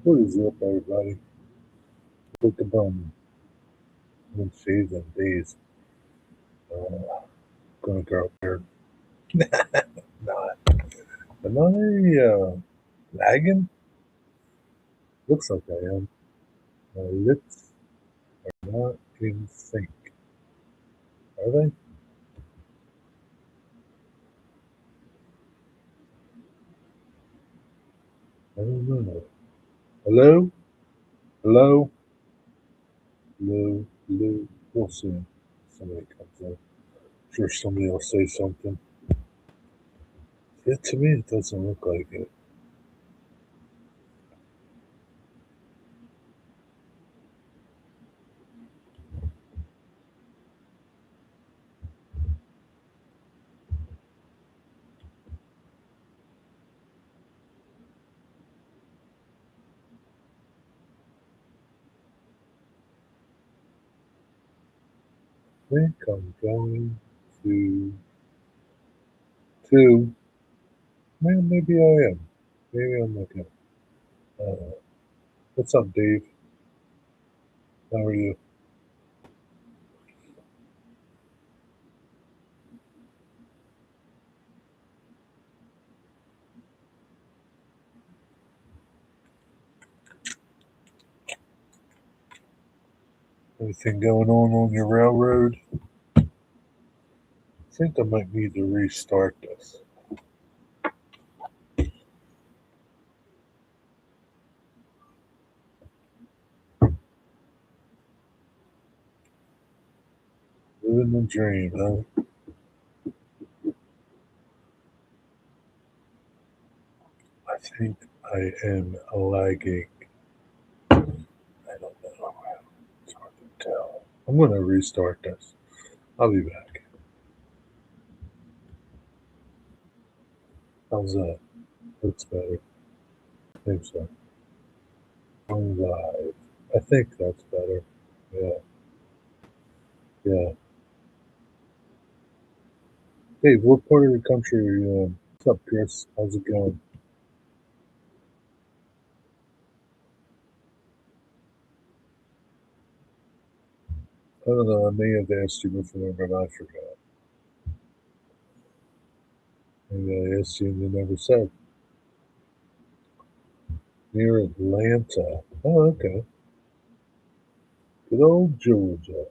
What is up, everybody? Look at them shades and days. Gonna go there. Not. Am I lagging? Looks like I am. My lips are not in sync. Are they? I don't know. Hello? Hello? Hello? Hello? We'll see. Somebody comes in. I'm sure somebody will say something. Yeah, to me, it doesn't look like it. I think I'm going to. Man, maybe I am. Maybe I'm looking. What's up, Dave? How are you? Anything going on your railroad? I think I might need to restart this. Living the dream, huh? I think I am lagging. I don't know. It's hard to tell. I'm going to restart this. I'll be back. How's that? Looks better. I think so. I'm live. I think that's better. Yeah. Yeah. Hey, what part of the country are you in? What's up, Chris? How's it going? I don't know. I may have asked you before, but I forgot. Maybe I asked you and you never said. Near Atlanta. Oh, okay. Good old Georgia.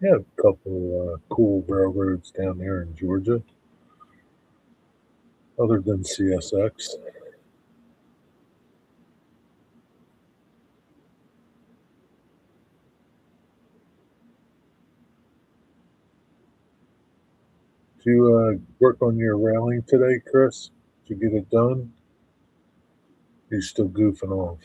Yeah, a couple cool railroads down there in Georgia, other than CSX. Did you work on your railing today, Chris? Did you get it done? You're still goofing off.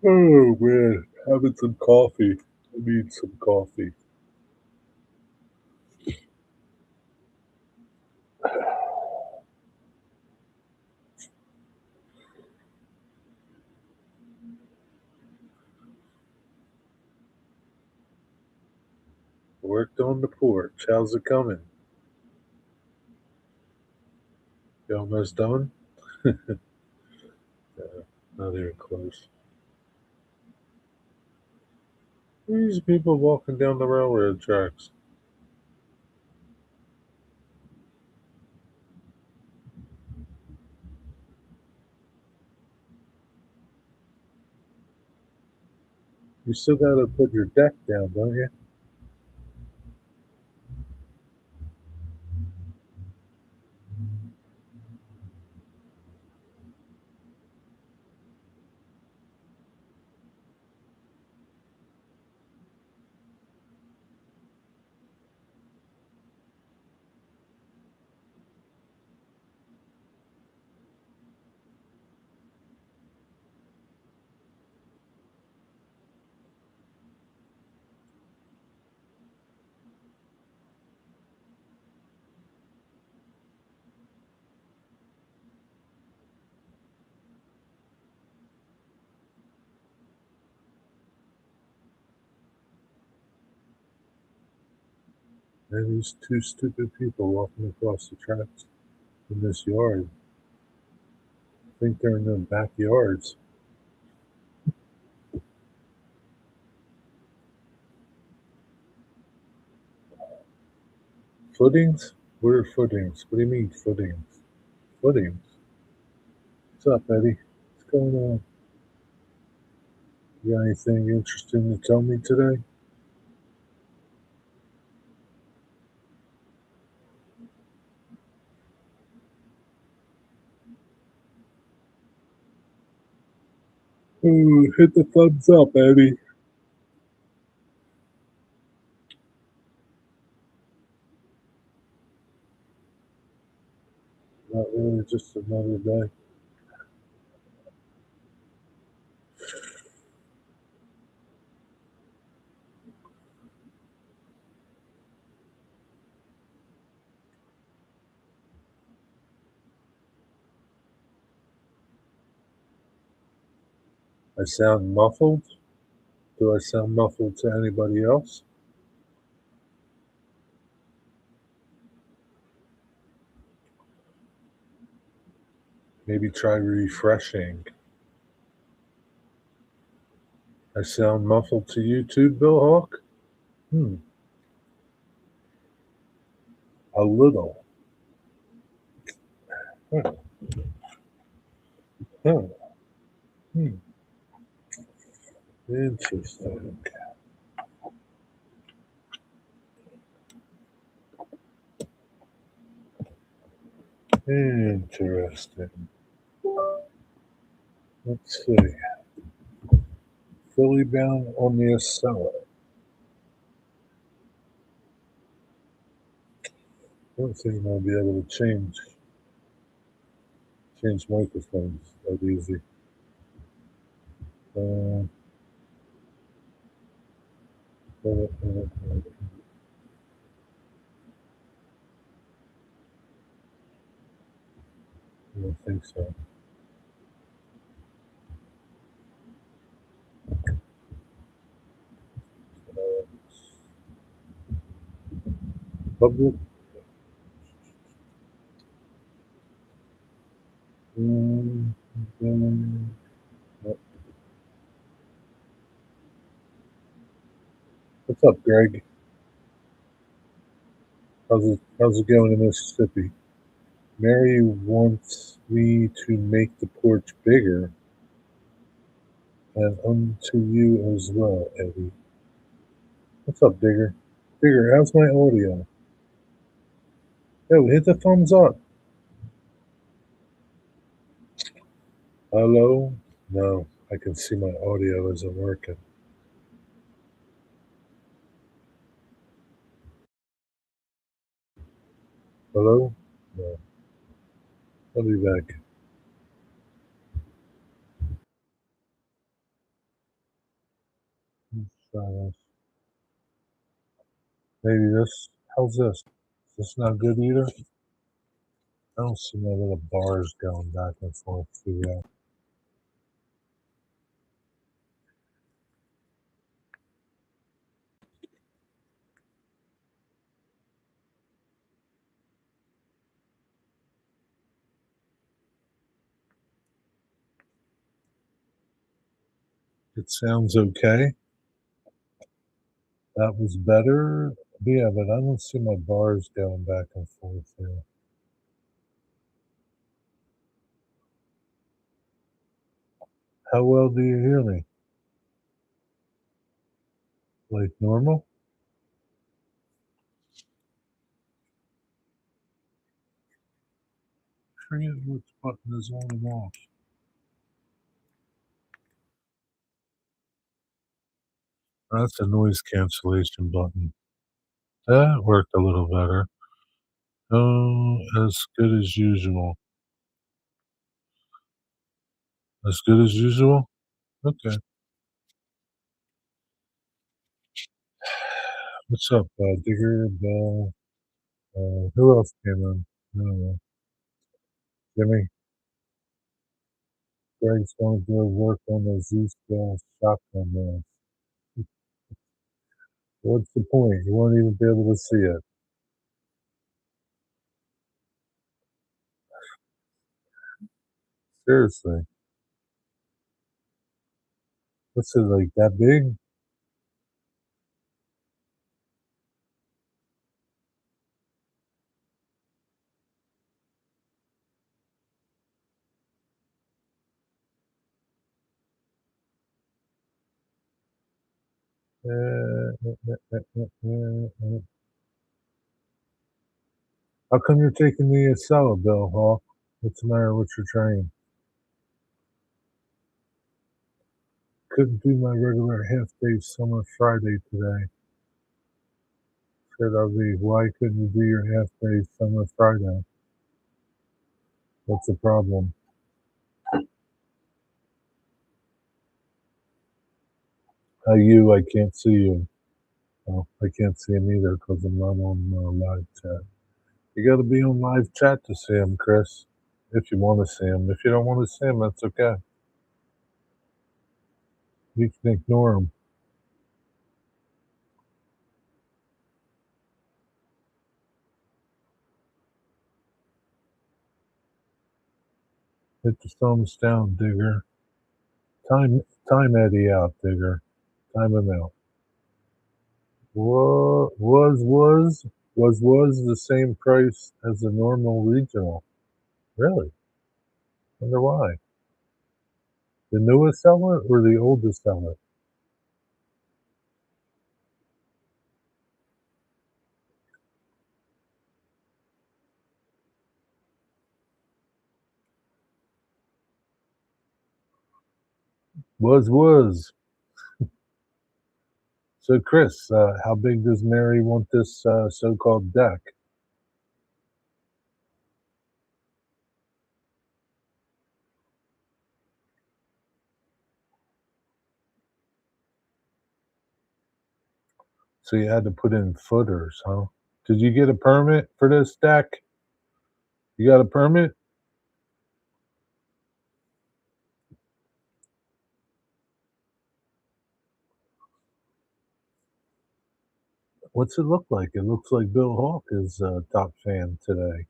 Oh man, having some coffee. I need some coffee. Worked on the porch. How's it coming? You almost done? Not even close. These people walking down the railroad tracks. You still gotta put your deck down, don't you? And these two stupid people walking across the tracks in this yard think they're in their backyards. Footings? What are footings? What do you mean footings? Footings? What's up, Eddie? What's going on? You got anything interesting to tell me today? Ooh, hit the thumbs up, Eddie. Not really, just another day. I sound muffled? Do I sound muffled to anybody else? Maybe try refreshing. I sound muffled to you too, Bill Hawk? Hmm, a little. Huh, huh, hmm, interesting. Interesting. Let's see. Philly bound on the Acela. I don't think I'll be able to change microphones that easy. Uh, I don't think so. Uh, public. Um, um, what's up, Greg? How's it going in Mississippi? Mary wants me to make the porch bigger, and unto you as well, Eddie. What's up, Digger? Digger, how's my audio? Yo, hit the thumbs up. Hello? No, I can see my audio isn't working. Hello? No, I'll be back. Let's try this. Maybe this. How's this? Is this not good either? I don't see my little bars going back and forth through that. It sounds okay. That was better. Yeah, but I don't see my bars going back and forth here. How well do you hear me? Like normal? Forget which button is on and off. That's a noise cancellation button. That worked a little better. Oh, as good as usual. As good as usual? Okay. What's up, Digger, Bill? Who else came in? I don't know. Jimmy? Greg's going to go work on the Z-Scale shotgun man. What's the point? You won't even be able to see it. Seriously. What's it, like, that big? How come you're taking the Acela, Bill Hawk? What's the matter with your train? Couldn't do my regular half-day summer Friday today. Said I'll be, why couldn't you do your half-day summer Friday? What's the problem? I can't see you. Well, I can't see him either because I'm not on live chat. You gotta be on live chat to see him, Chris. If you want to see him. If you don't want to see him, that's okay. You can ignore him. Hit the thumbs down, Digger. Time Eddie out, Digger. Time him out. Was the same price as the normal regional. Really? Wonder why. The newest seller or the oldest seller? Was. So Chris, how big does Mary want this so-called deck? So you had to put in footers, huh? Did you get a permit for this deck? You got a permit? What's it look like? It looks like Bill Hawk is a top fan today.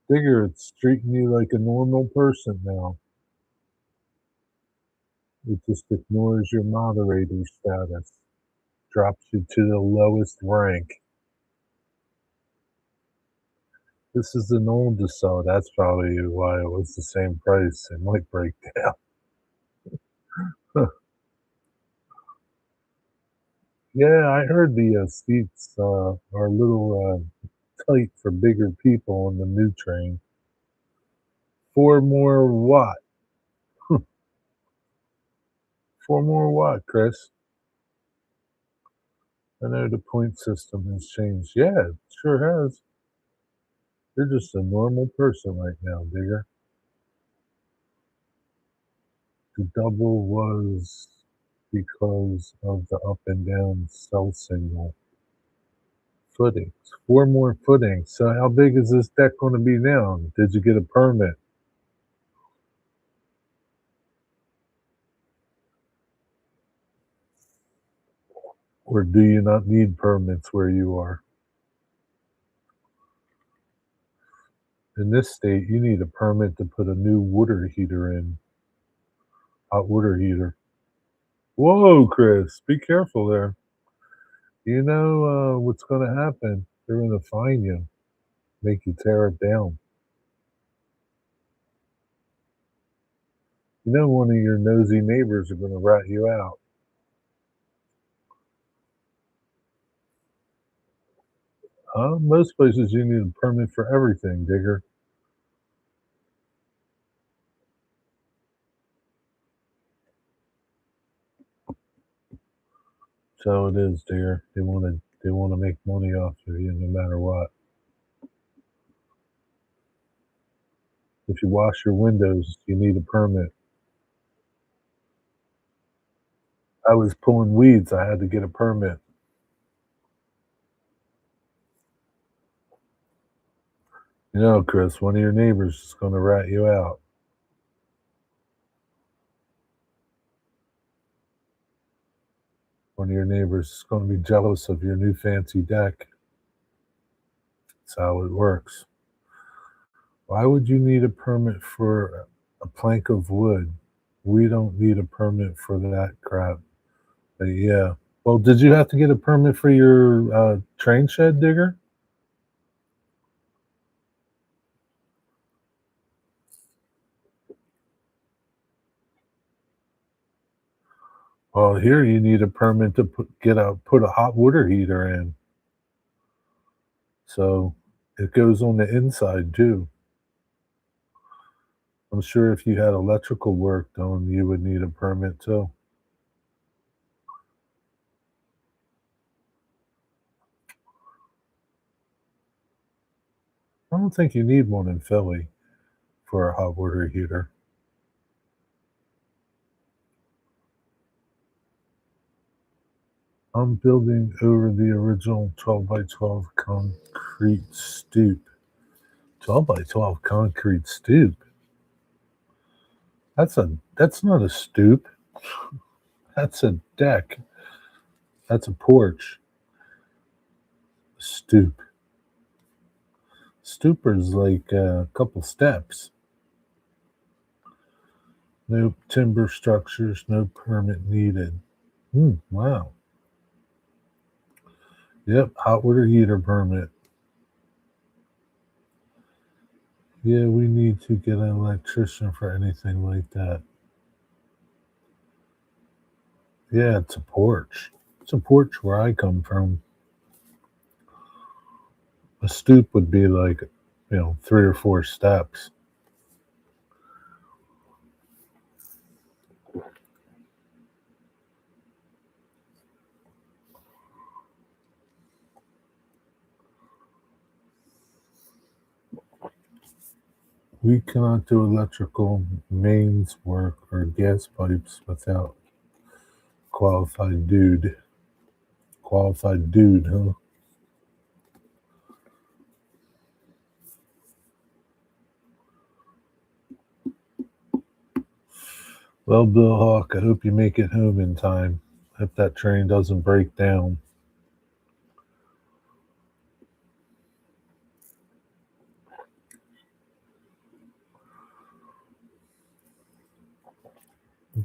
Digger, it's treating you like a normal person now. It just ignores your moderator status, drops you to the lowest rank. This is an oldest, so that's probably why it was the same price. It might break down. Yeah, I heard the seats are a little tight for bigger people on the new train. 4 more what? 4 more what, Chris? I know the point system has changed. Yeah, it sure has. You're just a normal person right now, Digger. The double was because of the up and down cell signal. Footings. 4 more footings. So how big is this deck going to be now? Did you get a permit? Or do you not need permits where you are? In this state, you need a permit to put a new water heater in. Hot water heater. Whoa, Chris, be careful there. You know what's going to happen. They're going to fine you, make you tear it down. You know one of your nosy neighbors are going to rat you out. Huh? Most places you need a permit for everything, Digger. So it is, Digger. They want to make money off of you no matter what. If you wash your windows, you need a permit. I was pulling weeds. I had to get a permit. You know, Chris, one of your neighbors is going to rat you out. One of your neighbors is going to be jealous of your new fancy deck. That's how it works. Why would you need a permit for a plank of wood? We don't need a permit for that crap. But yeah. Well, did you have to get a permit for your train shed digger? Well, here you need a permit to put a hot water heater in. So it goes on the inside too. I'm sure if you had electrical work done, you would need a permit too. I don't think you need one in Philly for a hot water heater. I'm building over the original 12 by 12 concrete stoop. 12 by 12 concrete stoop? That's not a stoop. That's a deck. That's a porch. Stoop. Stooper's like a couple steps. No timber structures, no permit needed. Wow. Yep, hot water heater permit. Yeah, we need to get an electrician for anything like that. Yeah, it's a porch. It's a porch where I come from. A stoop would be like, 3 or 4 steps. We cannot do electrical mains work or gas pipes without qualified dude. Qualified dude, huh? Well, Bill Hawk, I hope you make it home in time. Hope that train doesn't break down.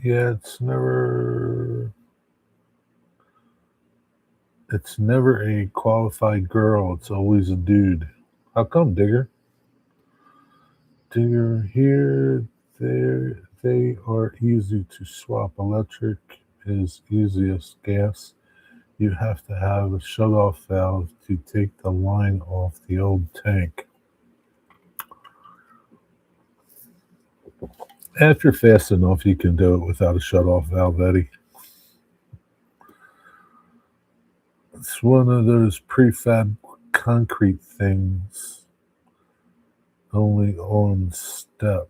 Yeah, it's never a qualified girl, it's always a dude. How come, Digger? Digger, here, there, they are easy to swap. Electric is easiest. Gas, you have to have a shut-off valve to take the line off the old tank. If you're fast enough, you can do it without a shut-off valve, Eddie. It's one of those prefab concrete things, only on step.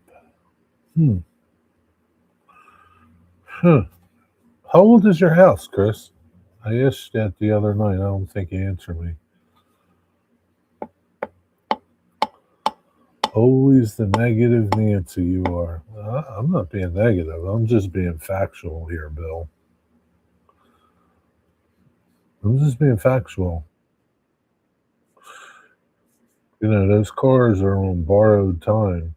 Hmm. Huh. How old is your house, Chris? I asked that the other night. I don't think you answered me. Always the negative Nancy you are. I'm not being negative. I'm just being factual here, Bill. I'm just being factual. Those cars are on borrowed time.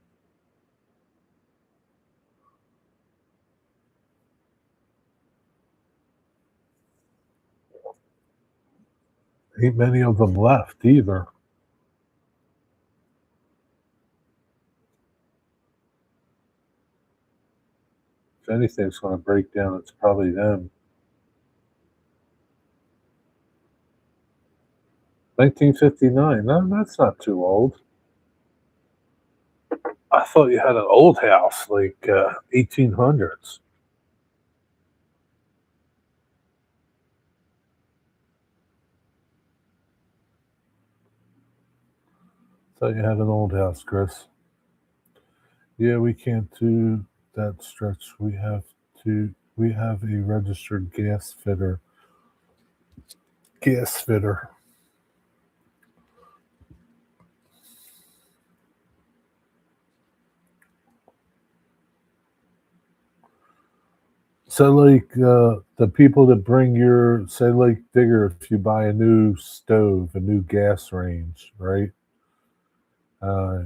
Ain't many of them left either. If anything's going to break down, it's probably them. 1959. No, that's not too old. I thought you had an old house, like 1800s. Thought you had an old house, Chris. Yeah, we can't do that stretch. We have a registered gas fitter. Gas fitter. So, like the people that bring your, say, like Digger, if you buy a new stove, a new gas range, right? Uh,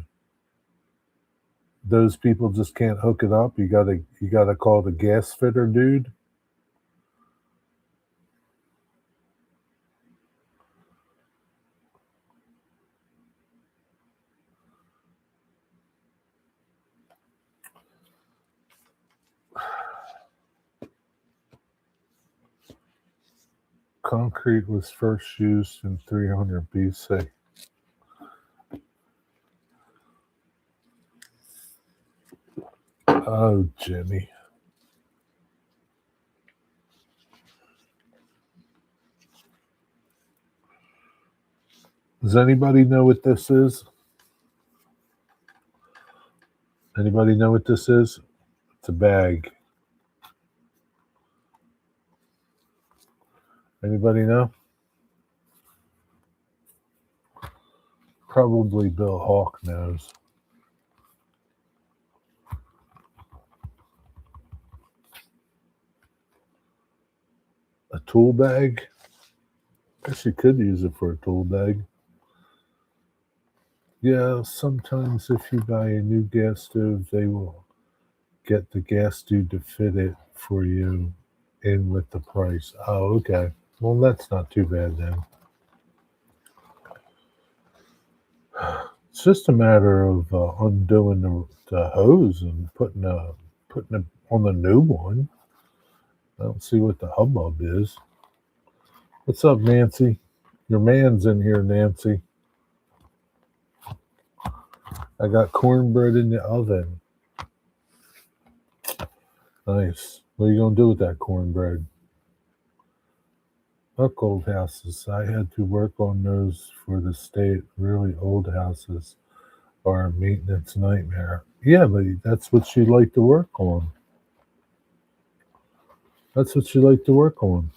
those people just can't hook it up. You gotta call the gas fitter dude. Concrete was first used in 300 BC. Oh, Jimmy. Does anybody know what this is? Anybody know what this is? It's a bag. Anybody know? Probably Bill Hawk knows. A tool bag? I guess you could use it for a tool bag. Yeah, sometimes if you buy a new gas stove, they will get the gas dude to fit it for you in with the price. Oh, okay. Well, that's not too bad then. It's just a matter of undoing the hose and putting it on the new one. I don't see what the hubbub is. What's up, Nancy? Your man's in here, Nancy. I got cornbread in the oven. Nice. What are you going to do with that cornbread? Look, old houses. I had to work on those for the state. Really old houses are a maintenance nightmare. Yeah, but that's what you like to work on. That's what you like to work on.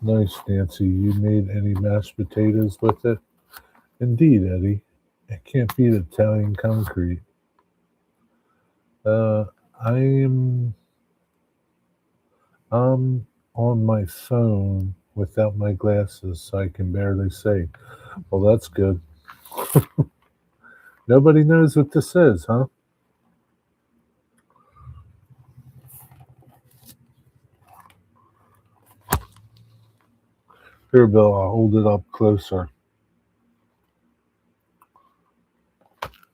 Nice, Nancy. You made any mashed potatoes with it? Indeed, Eddie. It can't beat Italian concrete. I am I'm on my phone without my glasses, so I can barely see. Well, that's good. Nobody knows what this is, huh? Here, Bill, I'll hold it up closer.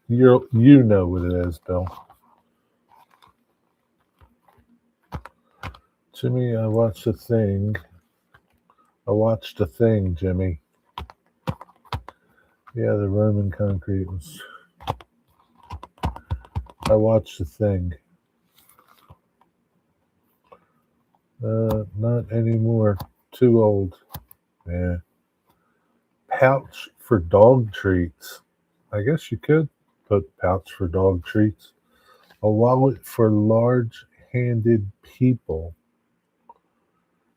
You know what it is, Bill. Jimmy, I watched a thing. Jimmy. Yeah, the Roman concrete was. I watched the thing. Not anymore. Too old. Yeah. Pouch for dog treats. I guess you could put pouch for dog treats. A wallet for large-handed people.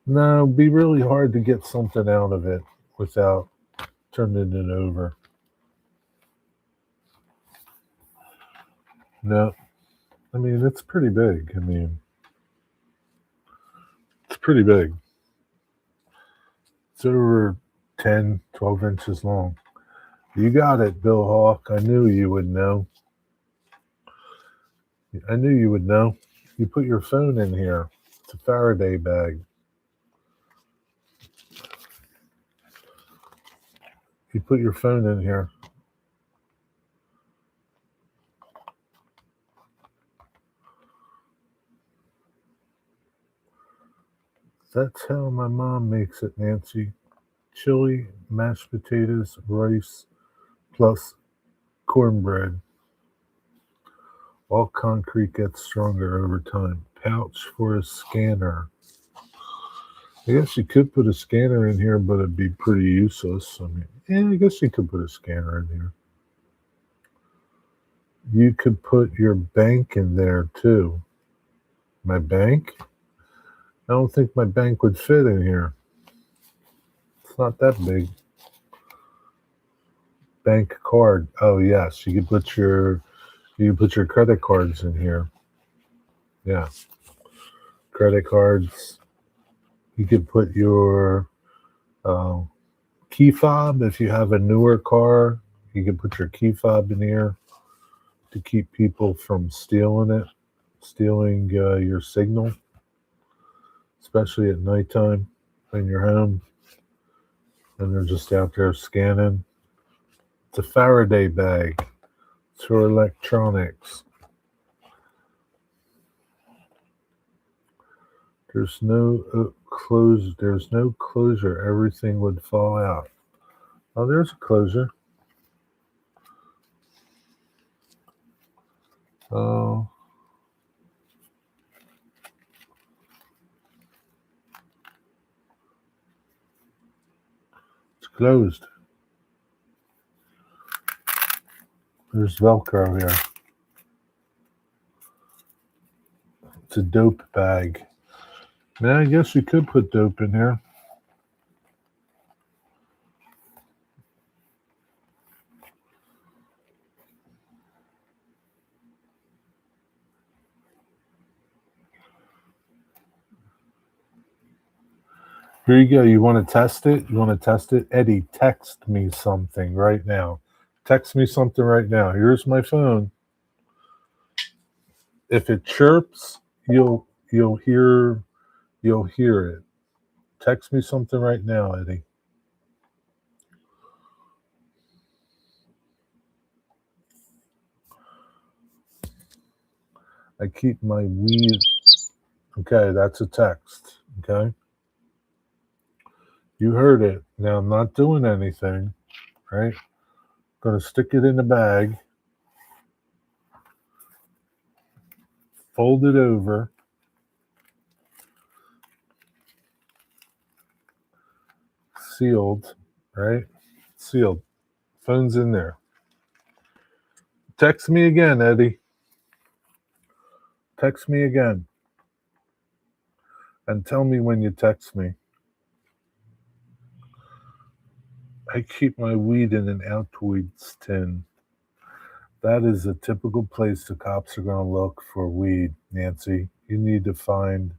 No, it'd be really hard to get something out of it without turning it over. No, I mean, it's pretty big. I mean, it's pretty big. It's over 10, 12 inches long. You got it, Bill Hawk. I knew you would know. I knew you would know. You put your phone in here. It's a Faraday bag. You put your phone in here. That's how my mom makes it, Nancy. Chili, mashed potatoes, rice, plus cornbread. All concrete gets stronger over time. Pouch for a scanner. I guess you could put a scanner in here, but it'd be pretty useless. I mean, yeah, I guess you could put a scanner in here. You could put your bank in there too. My bank? I don't think my bank would fit in here. It's not that big. Bank card. Oh yes, you could put your credit cards in here. Yeah. Credit cards. You could put your key fob if you have a newer car. You can put your key fob in here to keep people from stealing your signal, especially at nighttime when you're home and they're just out there scanning. It's a Faraday bag. It's for electronics. There's no There's no closure. Everything would fall out. Oh, there's a closure. Oh. It's closed. There's Velcro here. It's a dope bag. Now, I guess you could put dope in here. Here you go. You want to test it? You want to test it? Eddie, text me something right now. Text me something right now. Here's my phone. If it chirps, you'll hear it. Text me something right now, Eddie. I keep my weed. Okay, that's a text. Okay. You heard it. Now I'm not doing anything, right? Gonna stick it in the bag, fold it over, sealed, right? Sealed. Phone's in there. Text me again, Eddie. Text me again. And tell me when you text me. I keep my weed in an Altoids tin. That is a typical place the cops are going to look for weed, Nancy. You need to find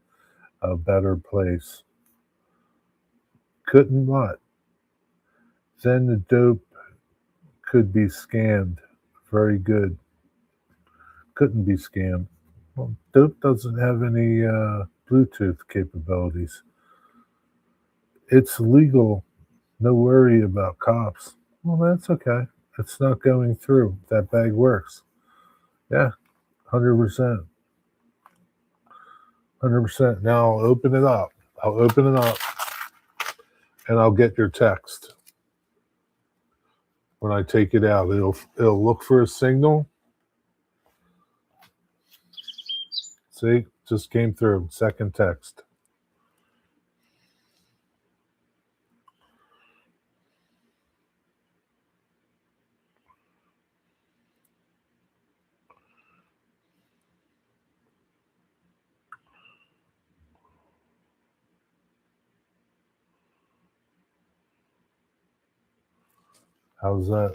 a better place. Couldn't what? Then the dope could be scanned. Very good. Couldn't be scanned. Well, dope doesn't have any Bluetooth capabilities. It's legal. No worry about cops. Well, that's okay. It's not going through. That bag works. Yeah, 100%. 100%. Now I'll open it up. And I'll get your text. When I take it out, it'll look for a signal. See, just came through. Second text. How's that?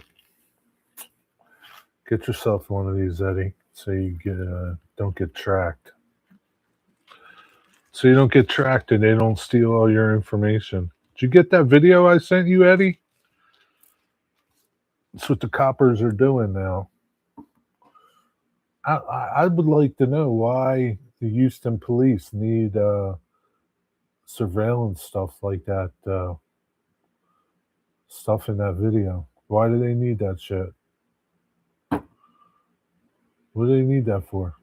Get yourself one of these, Eddie, so you don't get tracked. So you don't get tracked and they don't steal all your information. Did you get that video I sent you, Eddie? That's what the coppers are doing now. I would like to know why the Houston police need surveillance stuff like that, stuff in that video. Why do they need that shit? What do they need that for?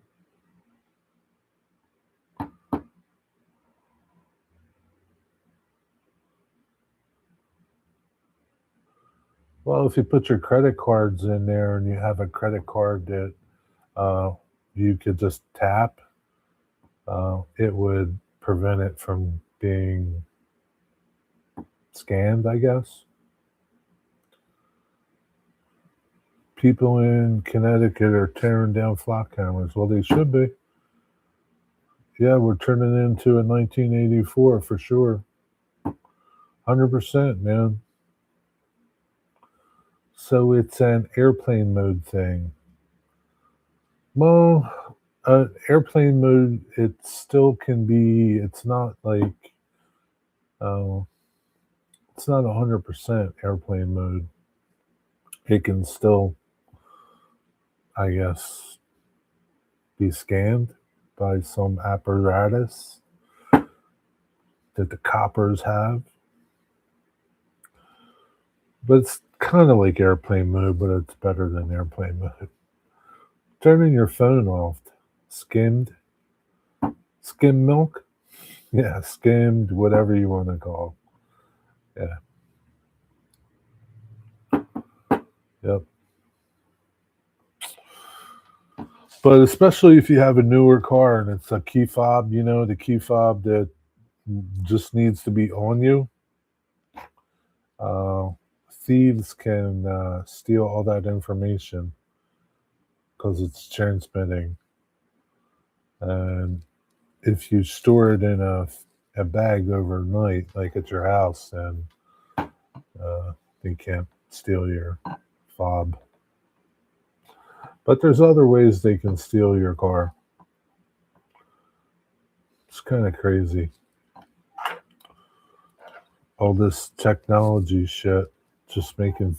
Well, if you put your credit cards in there and you have a credit card that you could just tap, it would prevent it from being scanned, I guess. People in Connecticut are tearing down flock cameras. Well, they should be. Yeah, we're turning into a 1984 for sure. 100%, man. So it's an airplane mode thing. Well, airplane mode, it still can be, it's not like, it's not 100% airplane mode. it can still, I guess, be scanned by some apparatus that the coppers have. But it's kind of like airplane mode, but it's better than airplane mode. Turning your phone off. Skimmed. Skim milk? Yeah, skimmed, whatever you want to call. Yeah. Yep. But especially if you have a newer car and it's a key fob, the key fob that just needs to be on you, uh, thieves can steal all that information because it's transmitting. And if you store it in a bag overnight, like at your house, then they can't steal your fob. But there's other ways they can steal your car. It's kind of crazy. All this technology shit just making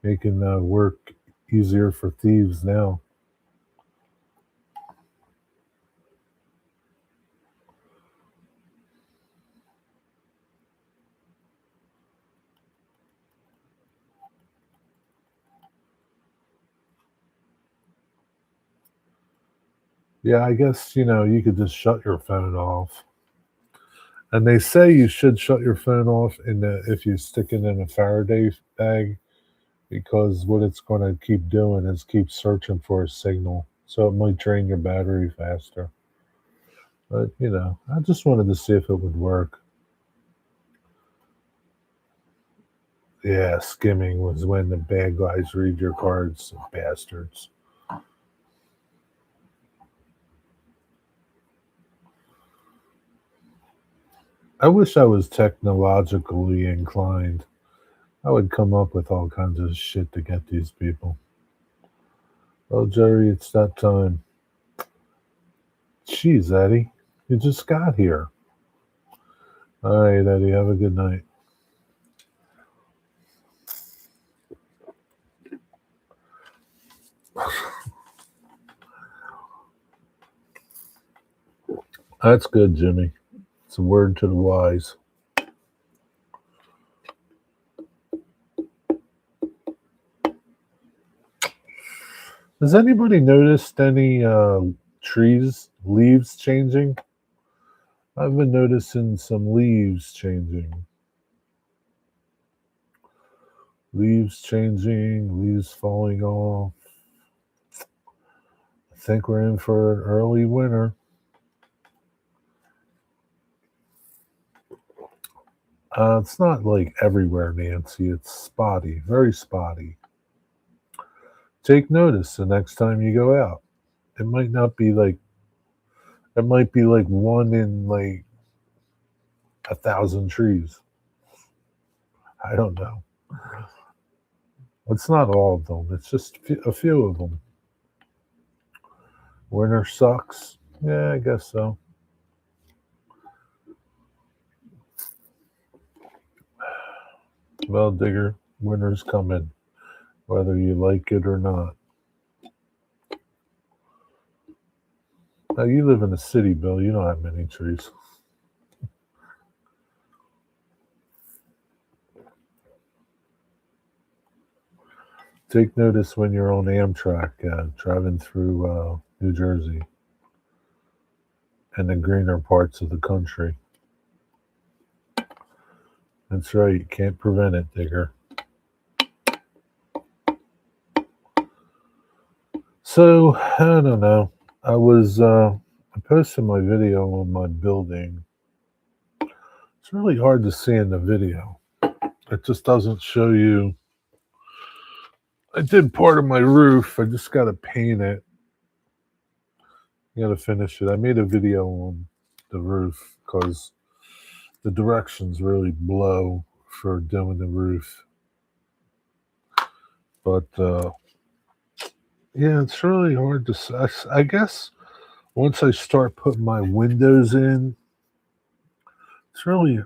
work easier for thieves now. Yeah, I guess, you could just shut your phone off. And they say you should shut your phone off if you stick it in a Faraday bag, because what it's going to keep doing is keep searching for a signal. So it might drain your battery faster. But, I just wanted to see if it would work. Yeah, skimming was when the bad guys read your cards, bastards. I wish I was technologically inclined. I would come up with all kinds of shit to get these people. Oh, Jerry, it's that time. Jeez, Eddie, you just got here. All right, Eddie, have a good night. That's good, Jimmy. It's a word to the wise. Has anybody noticed any leaves changing? I've been noticing some leaves changing. Leaves changing, leaves falling off. I think we're in for an early winter. It's not like everywhere, Nancy. It's spotty, very spotty. Take notice the next time you go out. It might not be like, it might be like one in like 1,000 trees. I don't know. It's not all of them. It's just a few of them. Winter sucks. Yeah, I guess so. Well, Digger, winter's coming, whether you like it or not. Now, you live in a city, Bill. You don't have many trees. Take notice when you're on Amtrak driving through New Jersey and the greener parts of the country. That's right. You can't prevent it, Digger. So, I don't know. I posted my video on my building. It's really hard to see in the video. It just doesn't show you. I did part of my roof. I just got to paint it. I got to finish it. I made a video on the roof because the directions really blow for doing the roof. But yeah, it's really hard to. I guess once I start putting my windows in, it's really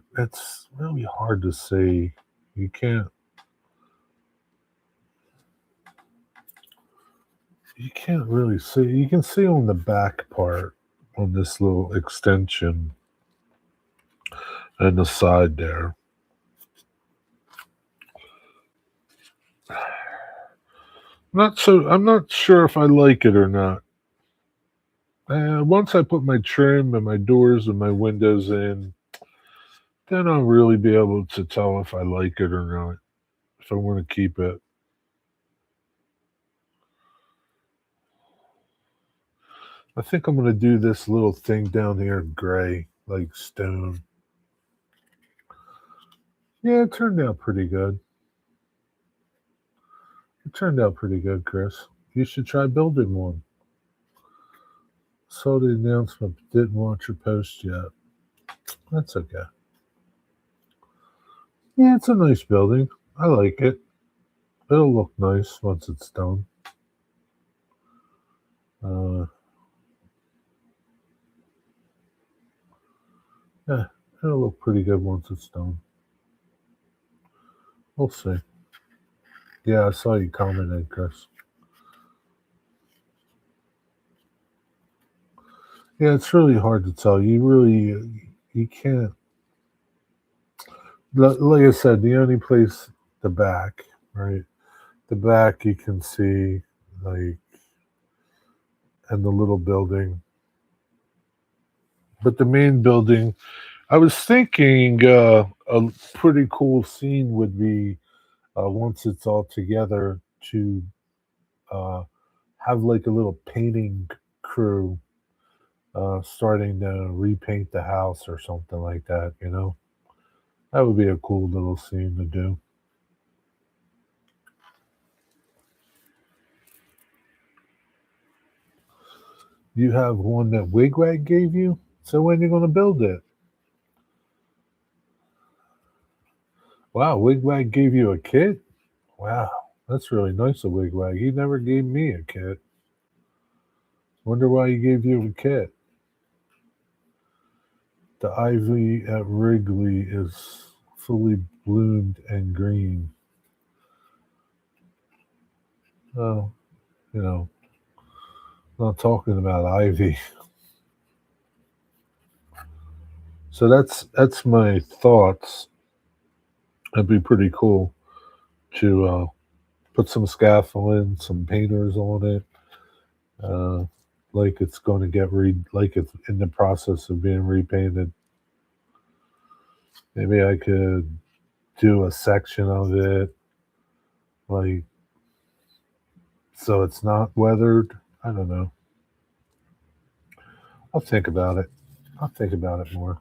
hard to see. You can't. you can't really see. You can see on the back part on this little extension and the side there. I'm not sure if I like it or not. Once I put my trim and my doors and my windows in, then I'll really be able to tell if I like it or not. If I want to keep it. I think I'm going to do this little thing down here gray, like stone. Yeah, it turned out pretty good. It turned out pretty good, Chris. You should try building one. Saw the announcement, but didn't watch your post yet. That's okay. Yeah, it's a nice building. I like it. It'll look nice once it's done. Yeah, it'll look pretty good once it's done. We'll see. Yeah, I saw you commented, Chris. Yeah, it's really hard to tell. You can't. Like I said, the only place, the back, right? The back you can see, like, and the little building. But the main building, I was thinking a pretty cool scene would be once it's all together to uh, have like a little painting crew starting to repaint the house or something like that, you know? That would be a cool little scene to do. You have one that Wigwag gave you? So when are you going to build it? Wow, Wigwag gave you a kit? Wow, that's really nice of Wigwag. He never gave me a kit. Wonder why he gave you a kit. The ivy at Wrigley is fully bloomed and green. Oh, you know, not talking about ivy. So that's my thoughts. It'd be pretty cool to put some scaffolding, some painters on it, uh, like it's going to like it's in the process of being repainted. Maybe I could do a section of it, like so it's not weathered. I don't know. I'll think about it. I'll think about it more.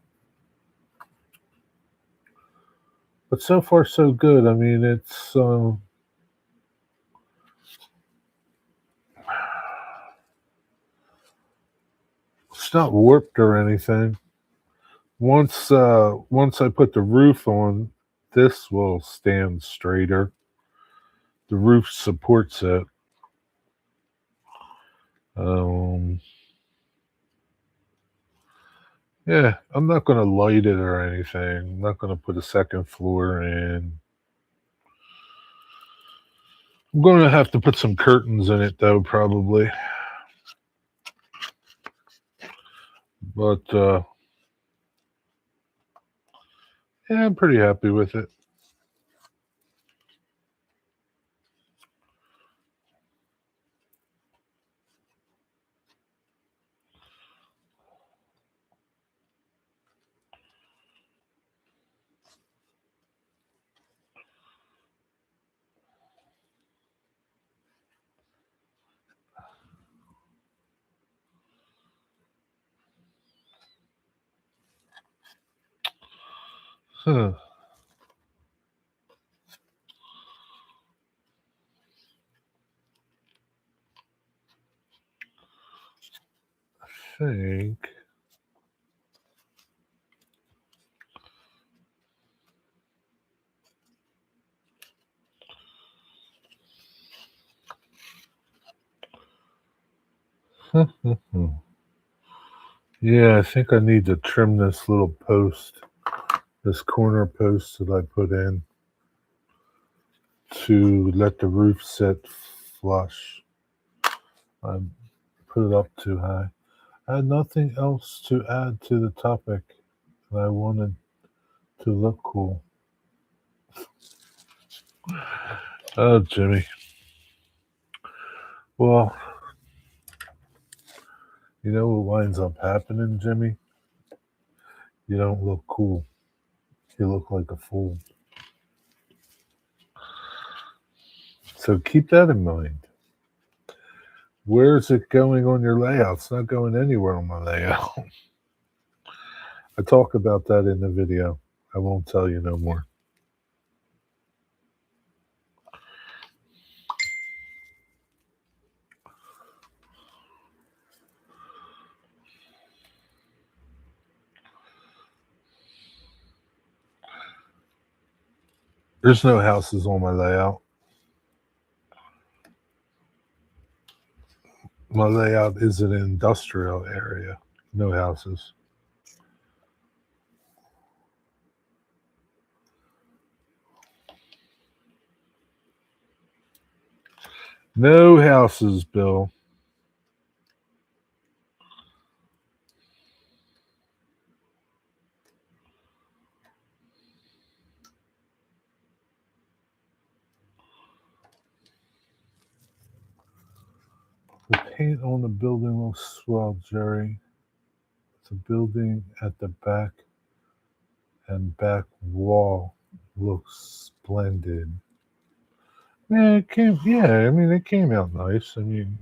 But so far, so good. I mean, it's not warped or anything. Once I put the roof on, this will stand straighter. The roof supports it. Um, yeah, I'm not going to light it or anything. I'm not going to put a second floor in. I'm going to have to put some curtains in it though, probably. But yeah, I'm pretty happy with it. Huh. Think. Yeah, I think I need to trim this little post, this corner post that I put in to let the roof sit flush. I put it up too high. I had nothing else to add to the topic, and I wanted to look cool. Oh, Jimmy. Well, you know what winds up happening, Jimmy? You don't look cool. You look like a fool. So keep that in mind. Where's it going on your layout? It's not going anywhere on my layout. I talk about that in the video. I won't tell you no more. There's no houses on my layout. My layout is an industrial area. No houses. No houses, Bill. The paint on the building looks swell, Jerry. The building at the back and back wall looks splendid. Yeah, it came. Yeah, I mean, it came out nice. I mean,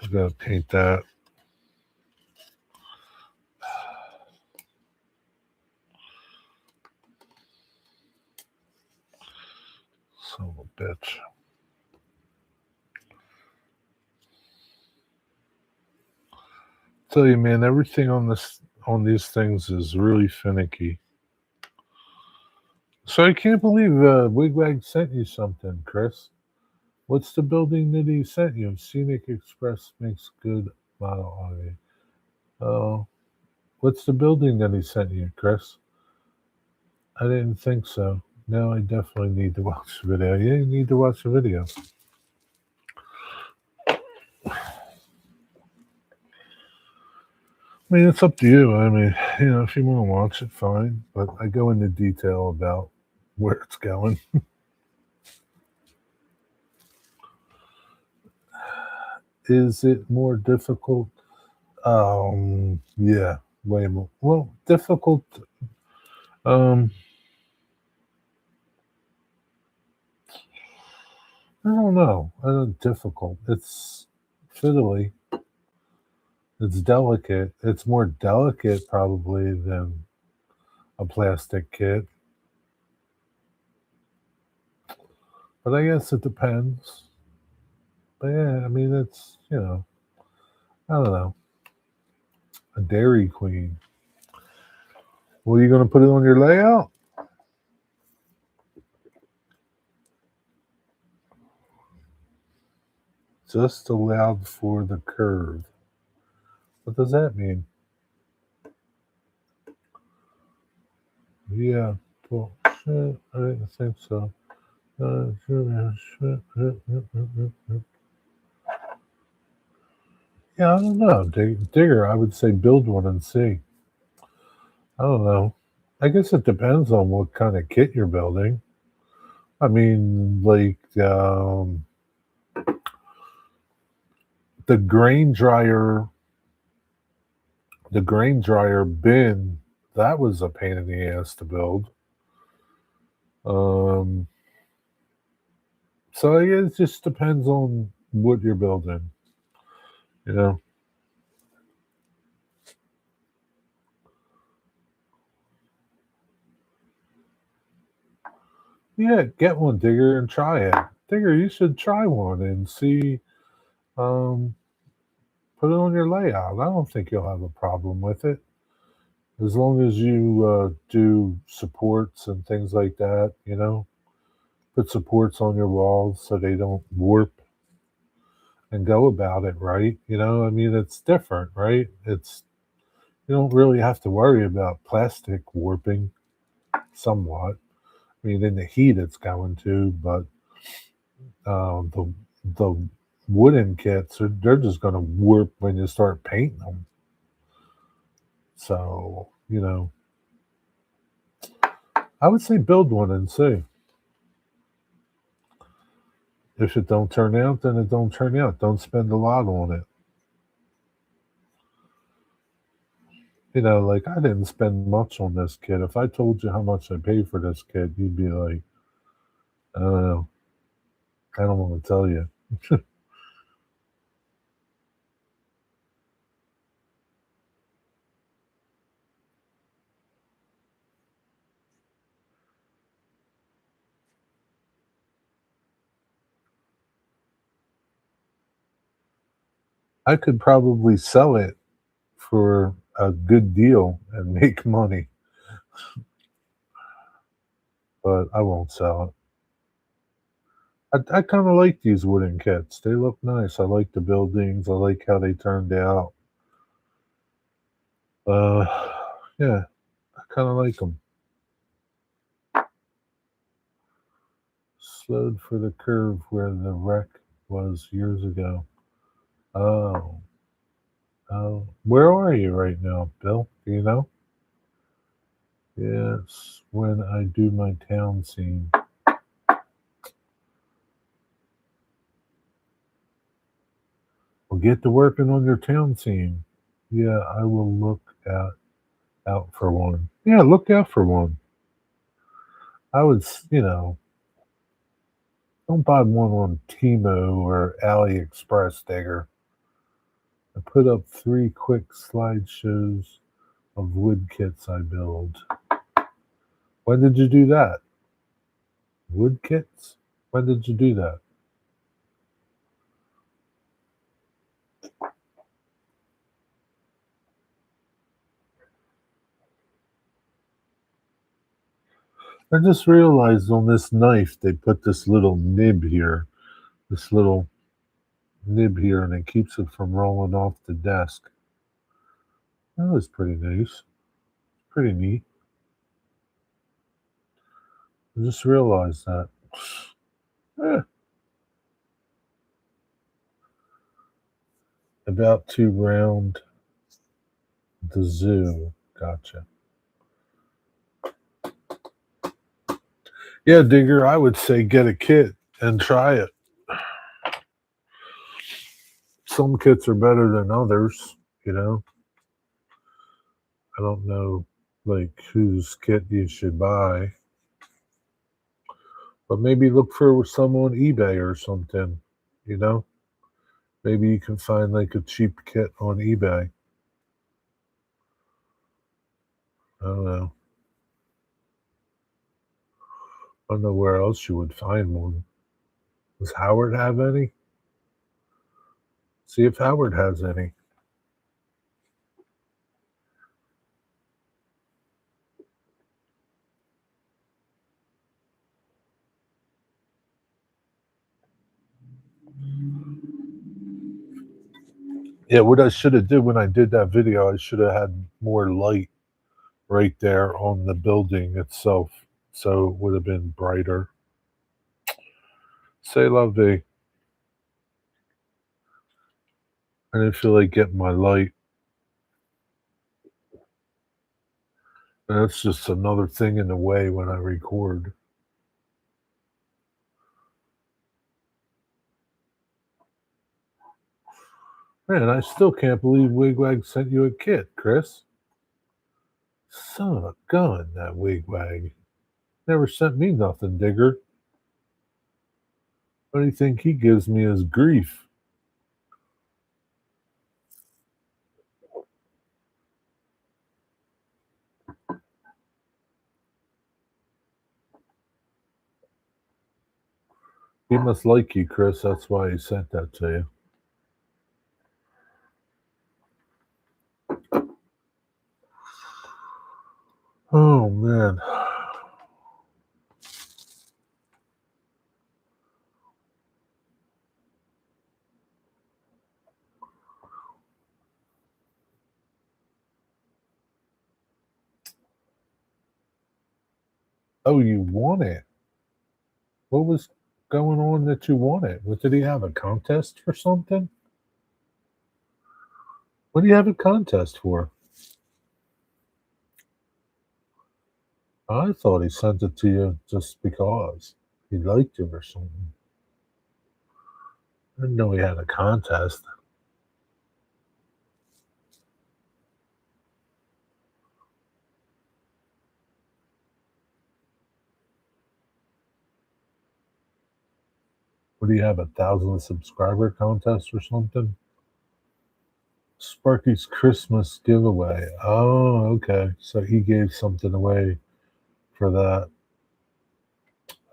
I gotta paint that. Son of a bitch. Tell you, man, everything on these things is really finicky. So I can't believe Wigwag sent you something, Chris. What's the building that he sent you? Scenic Express makes good model audio. Oh, what's the building that he sent you, Chris? I didn't think so. Now I definitely need to watch the video. Yeah, you need to watch the video. I mean, it's up to you. I mean, if you want to watch it, fine. But I go into detail about where it's going. Is it more difficult? Yeah, way more. Well, difficult. I don't know. Difficult. It's fiddly. It's delicate. It's more delicate probably than a plastic kit. But I guess it depends. But yeah, I mean, it's, I don't know. A Dairy Queen. Well, you going to put it on your layout? Just allowed for the curve. What does that mean? Yeah, well, shit, I didn't think so. Yeah, I don't know. Digger, I would say build one and see. I don't know. I guess it depends on what kind of kit you're building. I mean, like the grain dryer bin, that was a pain in the ass to build. So I guess it just depends on what you're building. Yeah, get one, Digger, and try it. Digger, you should try one and see. Put it on your layout. I don't think you'll have a problem with it. As long as you do supports and things like that, put supports on your walls so they don't warp and go about it right. I mean, it's different, right? You don't really have to worry about plastic warping somewhat. I mean, in the heat, it's going to, but the wooden kits, they're just going to warp when you start painting them. So, I would say build one and see. If it don't turn out, then it don't turn out. Don't spend a lot on it. Like I didn't spend much on this kit. If I told you how much I paid for this kit, you'd be like, I don't know. I don't want to tell you. I could probably sell it for a good deal and make money, but I won't sell it. I kind of like these wooden kits. They look nice. I like the buildings. I like how they turned out. Uh, yeah, I kind of like them. Slowed for the curve where the wreck was years ago. Oh, oh. Where are you right now, Bill? Do you know? Yes, when I do my town scene. Well, get to working on your town scene. Yeah, I will look out for one. Yeah, look out for one. I would, don't buy one on Timo or AliExpress, Digger. I put up 3 quick slideshows of wood kits I build. When did you do that? Wood kits? When did you do that? I just realized on this knife they put this little nib here. This little nib here, and it keeps it from rolling off the desk. That was pretty nice. Pretty neat. I just realized that. Eh, about to round the zoo. Gotcha. Yeah, Digger, I would say get a kit and try it. Some kits are better than others, you know. I don't know like whose kit you should buy. But maybe look for some on eBay or something, you know? Maybe you can find like a cheap kit on eBay. I don't know. I don't know where else you would find one. Does Howard have any? See if Howard has any. Yeah, what I should have did when I did that video, I should have had more light right there on the building itself, so it would have been brighter. Say la vie. I didn't feel like getting my light. And that's just another thing in the way when I record. Man, I still can't believe Wigwag sent you a kit, Chris. Son of a gun, that Wigwag. Never sent me nothing, Digger. What do you think he gives me as grief? He must like you, Chris. That's why he sent that to you. Oh, man. Oh, you won it. What was going on that you won it? What did he have, a contest for something? What do you have a contest for? I thought he sent it to you just because he liked you or something. I didn't know he had a contest. What do you have, 1,000 subscriber contest or something? Sparky's Christmas giveaway. Oh, okay. So he gave something away for that.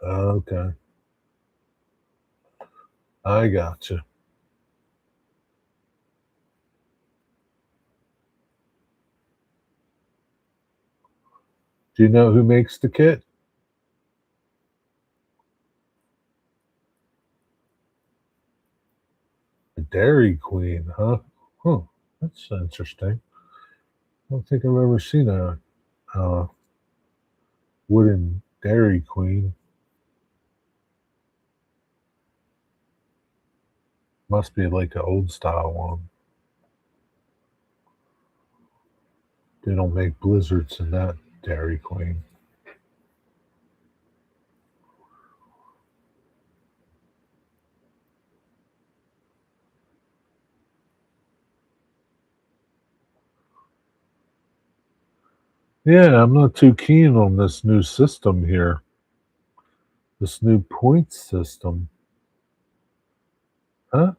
Okay. I gotcha. Do you know who makes the kit? The Dairy Queen, huh? Huh. That's interesting. I don't think I've ever seen a uh, wooden Dairy Queen. Must be like an old style one. They don't make blizzards in that Dairy Queen. Yeah, I'm not too keen on this new system here. This new point system. Huh?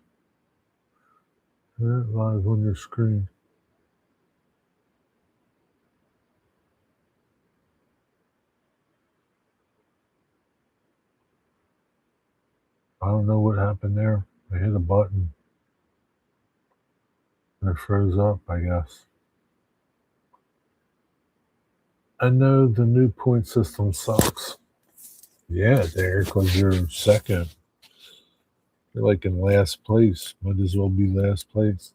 Yeah, live on your screen. I don't know what happened there. I hit a button and it froze up, I guess. I know the new point system sucks. Yeah, there, because you're second. You're like in last place. Might as well be last place.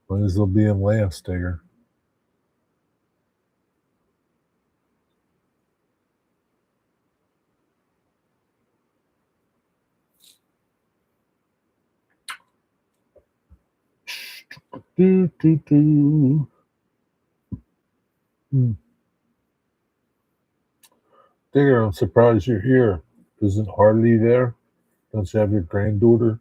Might as well be in last, Digger. Do, do, do. Hmm. Digger, I'm surprised you're here. Isn't Harley there? Don't you have your granddaughter?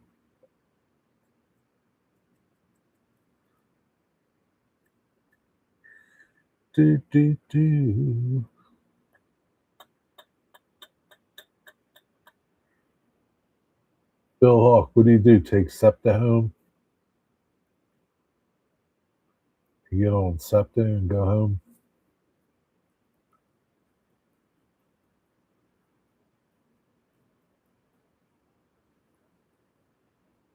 Do, do, do. Bill Hawk, what do? Take SEPTA home? You get on SEPTA and go home?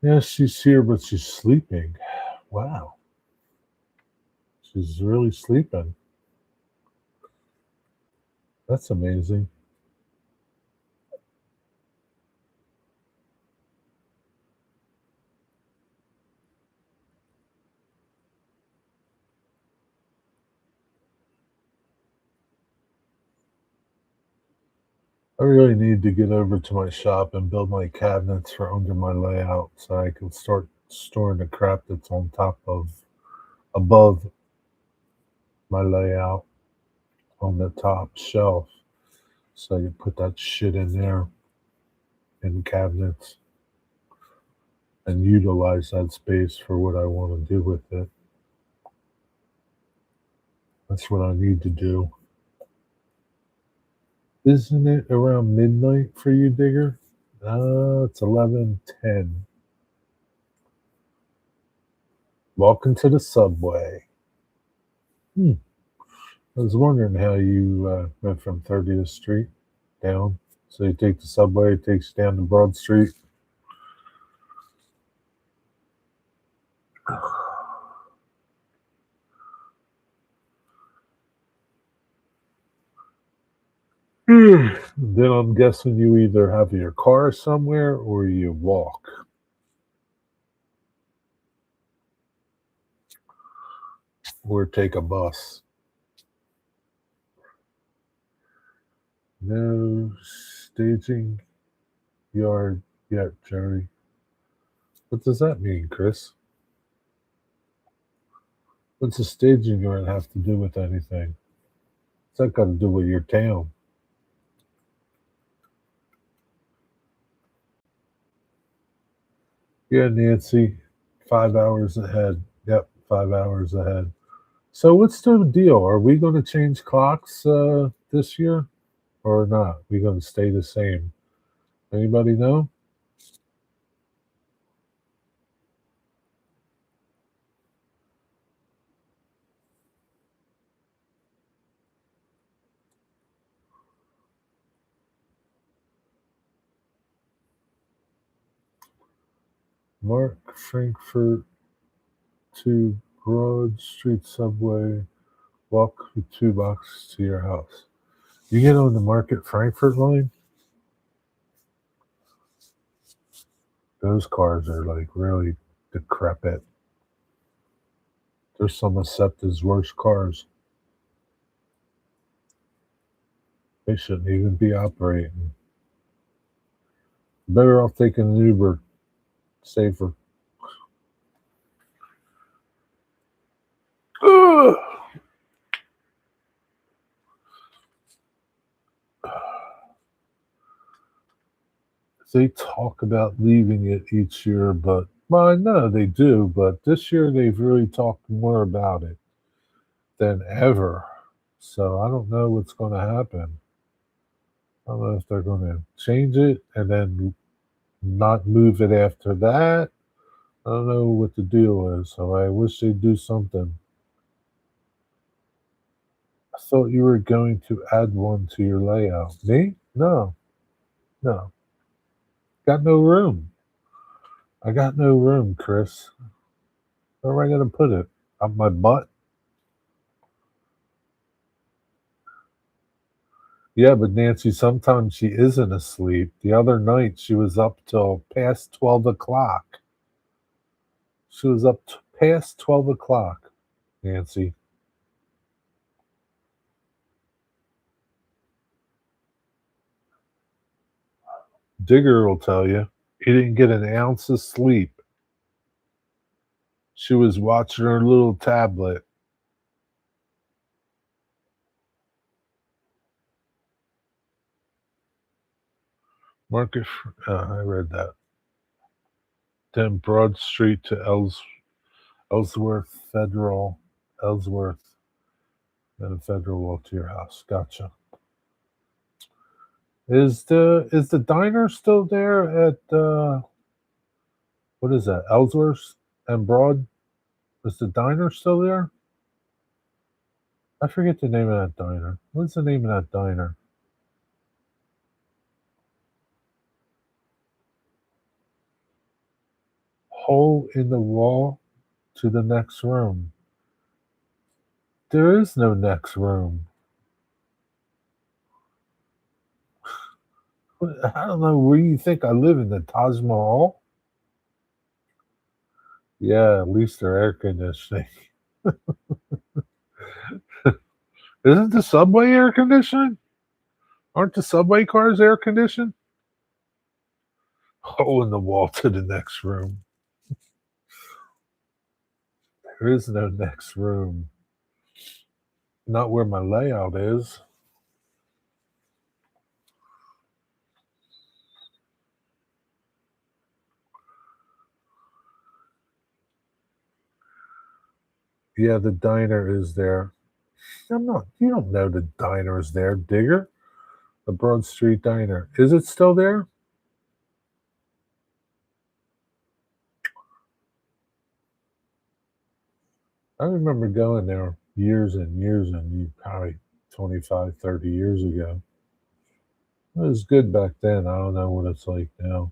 Yeah, she's here, but she's sleeping. Wow. She's really sleeping. That's amazing. I really need to get over to my shop and build my cabinets for under my layout so I can start storing the crap that's on top of, above my layout on the top shelf. So I can put that shit in there in cabinets and utilize that space for what I want to do with it. That's what I need to do. Isn't it around midnight for you, Digger? It's 11:10. Welcome to the subway. Hmm. I was wondering how you went from 30th Street down. So you take the subway, it takes you down to Broad Street. Then I'm guessing you either have your car somewhere or you walk. or take a bus. No staging yard yet, Jerry. What does that mean, Chris? What's a staging yard have to do with anything? What's that got to do with your town? Yeah, Nancy, 5 hours ahead. Yep, 5 hours ahead. So what's the deal? Are we going to change clocks this year or not? We going to stay the same? Anybody know? Mark Frankfurt to Broad Street Subway. Walk with 2 blocks to your house. You get on the Market Frankfurt line? Those cars are like really decrepit. They're some of SEPTA's worst cars. They shouldn't even be operating. Better off taking an Uber. Safer. Ugh. They talk about leaving it each year, but well, I know they do, but this year they've really talked more about it than ever. So I don't know what's going to happen. I don't know if they're going to change it and then not move it after that. I don't know what the deal is, so I wish they'd do something. I thought you were going to add one to your layout. Me? No, no. Got no room. I got no room, Chris. Where am I going to put it? Up my butt? Yeah, but Nancy, sometimes she isn't asleep. The other night she was up till past 12 o'clock. She was up past 12 o'clock, Nancy. Digger will tell you. He didn't get an ounce of sleep. She was watching her little tablet. Market, I read that. Then Broad Street to Ellsworth Federal, Ellsworth, then Federal walk to your house. Gotcha. Is the diner still there at what is that? Ellsworth and Broad? Is the diner still there? I forget the name of that diner. What's the name of that diner? Hole in the wall to the next room. There is no next room. I don't know where you think I live in the Taj Mahal. Yeah, at least they're air conditioning. Isn't the subway air conditioned? Aren't the subway cars air conditioned? Hole in the wall to the next room. There is no next room. Not where my layout is. Yeah, the diner is there. I'm not. You don't know the diner is there, Digger. The Broad Street Diner. Is it still there? I remember going there years and years and probably 25, 30 years ago. It was good back then. I don't know what it's like now.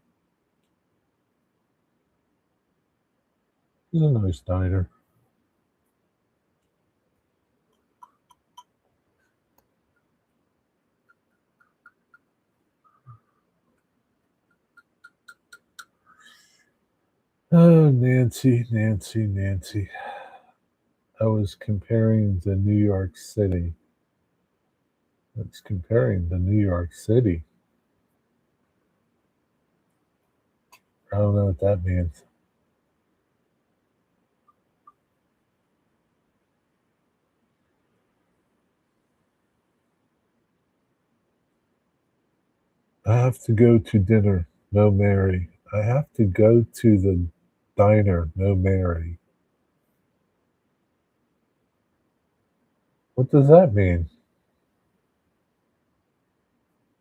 It's a nice diner. Oh, Nancy, Nancy, Nancy. I was comparing the New York City. It's comparing the New York City. I don't know what that means. I have to go to dinner. No, Mary. I have to go to the diner. No, Mary. What does that mean?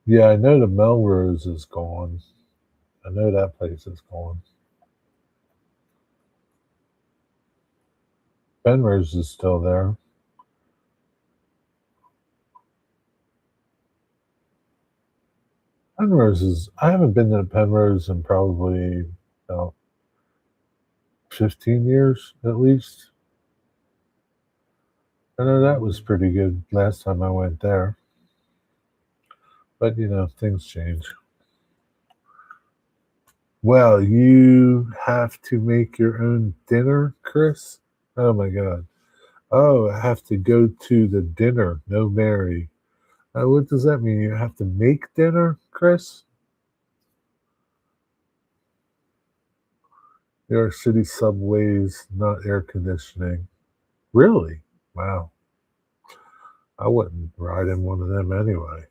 Yeah, I know the Melrose is gone. I know that place is gone. Penrose is still there. Penrose is. I haven't been to Penrose in probably about 15 years at least. I know that was pretty good last time I went there. But things change. Well, you have to make your own dinner, Chris? Oh my God. Oh, I have to go to the dinner. No, Mary. What does that mean? You have to make dinner, Chris? New York City subways, not air conditioning. Really? Wow. I wouldn't ride in one of them anyway.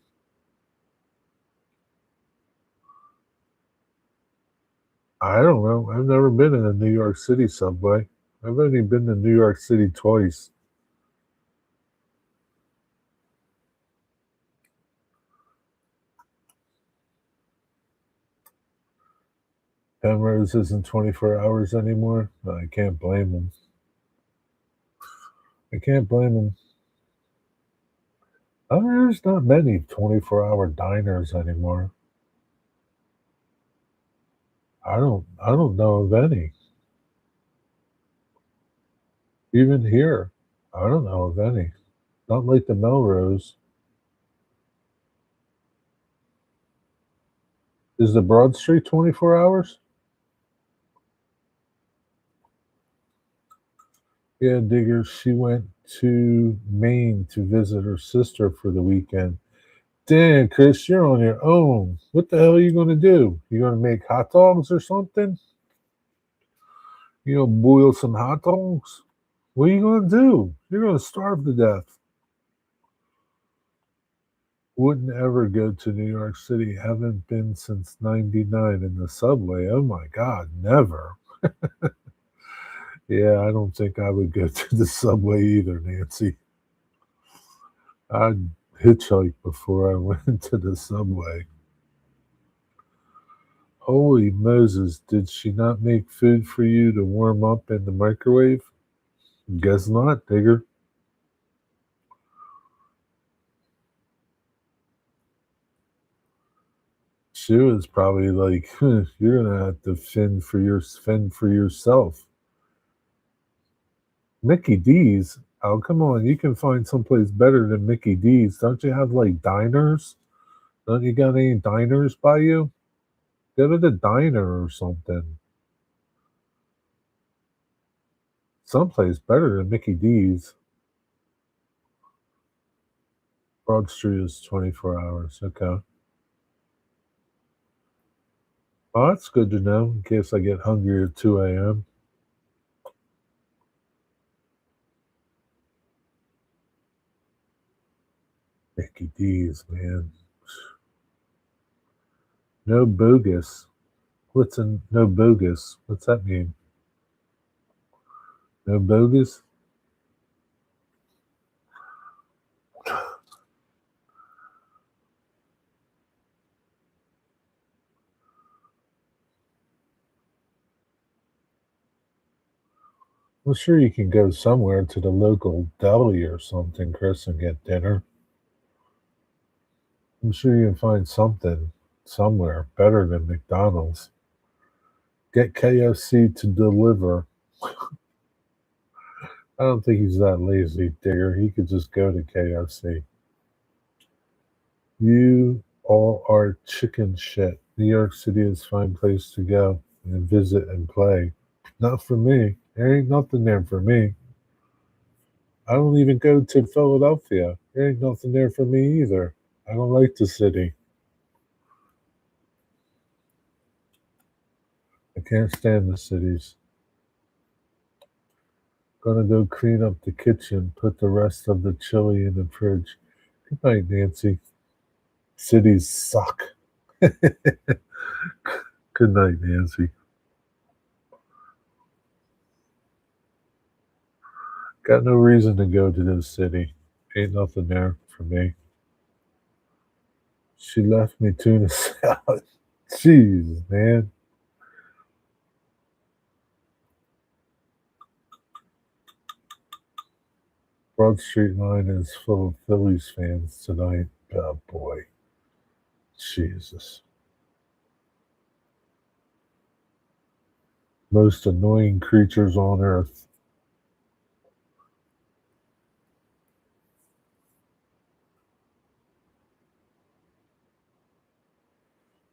I don't know. I've never been in a New York City subway. I've only been to New York City twice. Penrose isn't 24 hours anymore. I can't blame them. I can't blame them. Oh, there's not many 24-hour diners anymore. I don't know of any. Even here, I don't know of any. Not like the Melrose. Is the Broad Street 24 hours? Yeah, Digger. She went to Maine to visit her sister for the weekend. Damn, Chris, you're on your own. What the hell are you going to do? You going to make hot dogs or something? You know, boil some hot dogs? What are you going to do? You're going to starve to death. Wouldn't ever go to New York City. Haven't been since '99 in the subway. Oh my God, never. Yeah, I don't think I would go to the subway either, Nancy. I'd hitchhike before I went to the subway. Holy Moses, did she not make food for you to warm up in the microwave? Guess not, Digger. She was probably like, "You're gonna have to fend for yourself." Mickey D's. Oh, come on, you can find someplace better than Mickey D's. Don't you have like diners? Don't you got any diners by you? Go to the diner or something. Someplace better than Mickey D's. Broad Street is 24 hours. Okay. Oh, that's good to know in case I get hungry at 2 a.m. Mickey D's, man. No bogus. What's a no bogus? What's that mean? No bogus? Well, sure, you can go somewhere to the local deli or something, Chris, and get dinner. I'm sure you can find something somewhere better than McDonald's. Get KFC to deliver. I don't think he's that lazy, Digger. He could just go to KFC. You all are chicken shit. New York City is a fine place to go and visit and play. Not for me. There ain't nothing there for me. I don't even go to Philadelphia. There ain't nothing there for me either. I don't like the city. I can't stand the cities. Gonna go clean up the kitchen, put the rest of the chili in the fridge. Good night, Nancy. Cities suck. Good night, Nancy. Got no reason to go to this city. Ain't nothing there for me. She left me tuna salad. Jeez, man. Broad Street line is full of Phillies fans tonight. Oh boy. Jesus. Most annoying creatures on earth.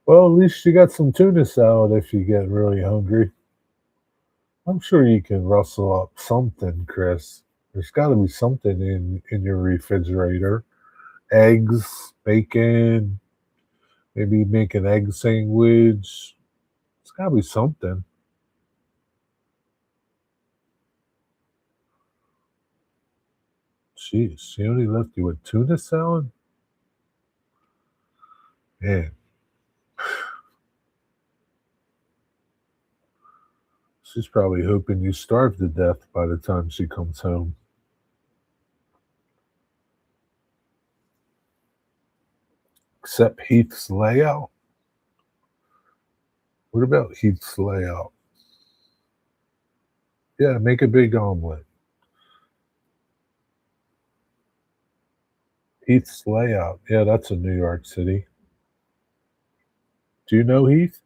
Well, at least you got some tuna salad if you get really hungry. I'm sure you can rustle up something, Chris. There's got to be something in your refrigerator. Eggs, bacon, maybe make an egg sandwich. It's got to be something. Jeez, she only left you with tuna salad? Man, she's probably hoping you starve to death by the time she comes home. Except Heath's layout. What about Heath's layout? Yeah, make a big omelet. Heath's layout. Yeah, that's in New York City. Do you know Heath?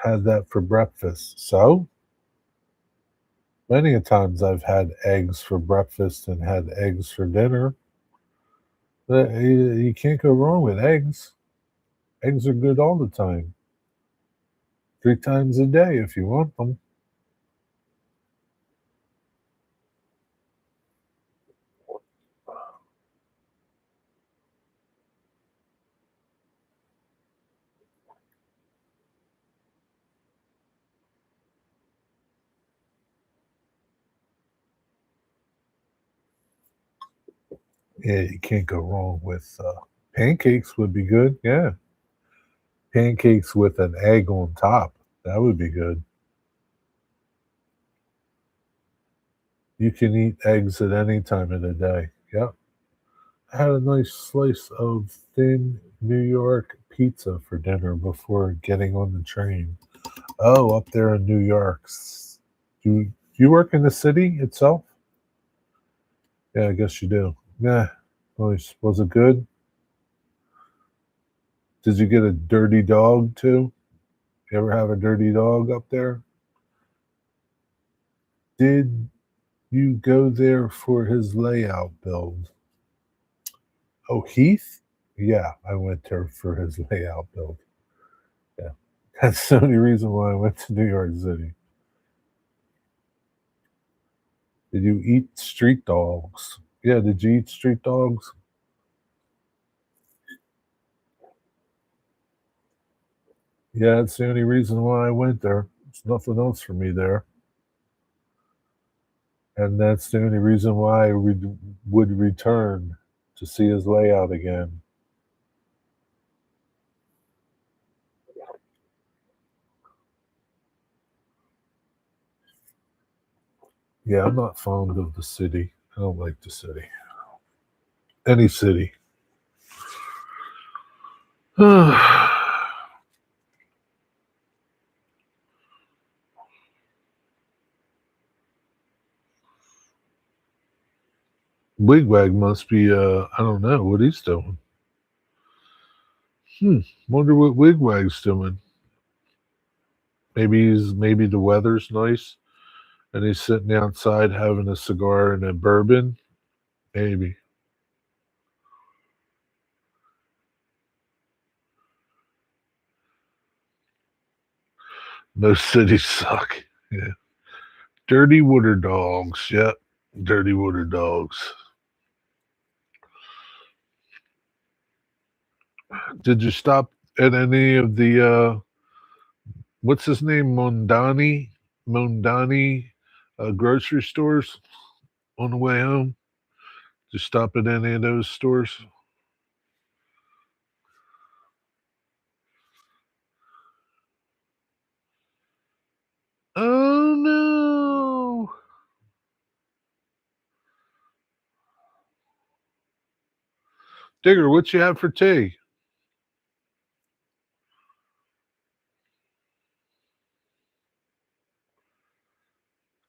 Had that for breakfast. So many a times I've had eggs for breakfast and had eggs for dinner. You can't go wrong with eggs. Eggs are good all the time. 3 times a day if you want them. Yeah, you can't go wrong with pancakes would be good. Yeah. Pancakes with an egg on top. That would be good. You can eat eggs at any time of the day. Yep. I had a nice slice of thin New York pizza for dinner before getting on the train. Oh, up there in New York. Do you work in the city itself? Yeah, I guess you do. Yeah. Nice. Was it good? Did you get a dirty dog too? You ever have a dirty dog up there? Did you go there for his layout build? Oh, Heath? Yeah, I went there for his layout build. Yeah. That's the only reason why I went to New York City. Did you eat street dogs? Yeah, did you eat street dogs? Yeah, that's the only reason why I went there. There's nothing else for me there. And that's the only reason why I would return to see his layout again. Yeah, I'm not fond of the city. I don't like the city. Any city. Wigwag must be I don't know what he's doing. Hmm. Wonder what Wigwag's doing. Maybe the weather's nice and he's sitting outside having a cigar and a bourbon. Maybe. Most cities suck. Yeah. Dirty water dogs. Yep. Dirty water dogs. Did you stop at any of the what's his name? Mondani grocery stores on the way home? Did you stop at any of those stores? Oh no. Digger, what you have for tea?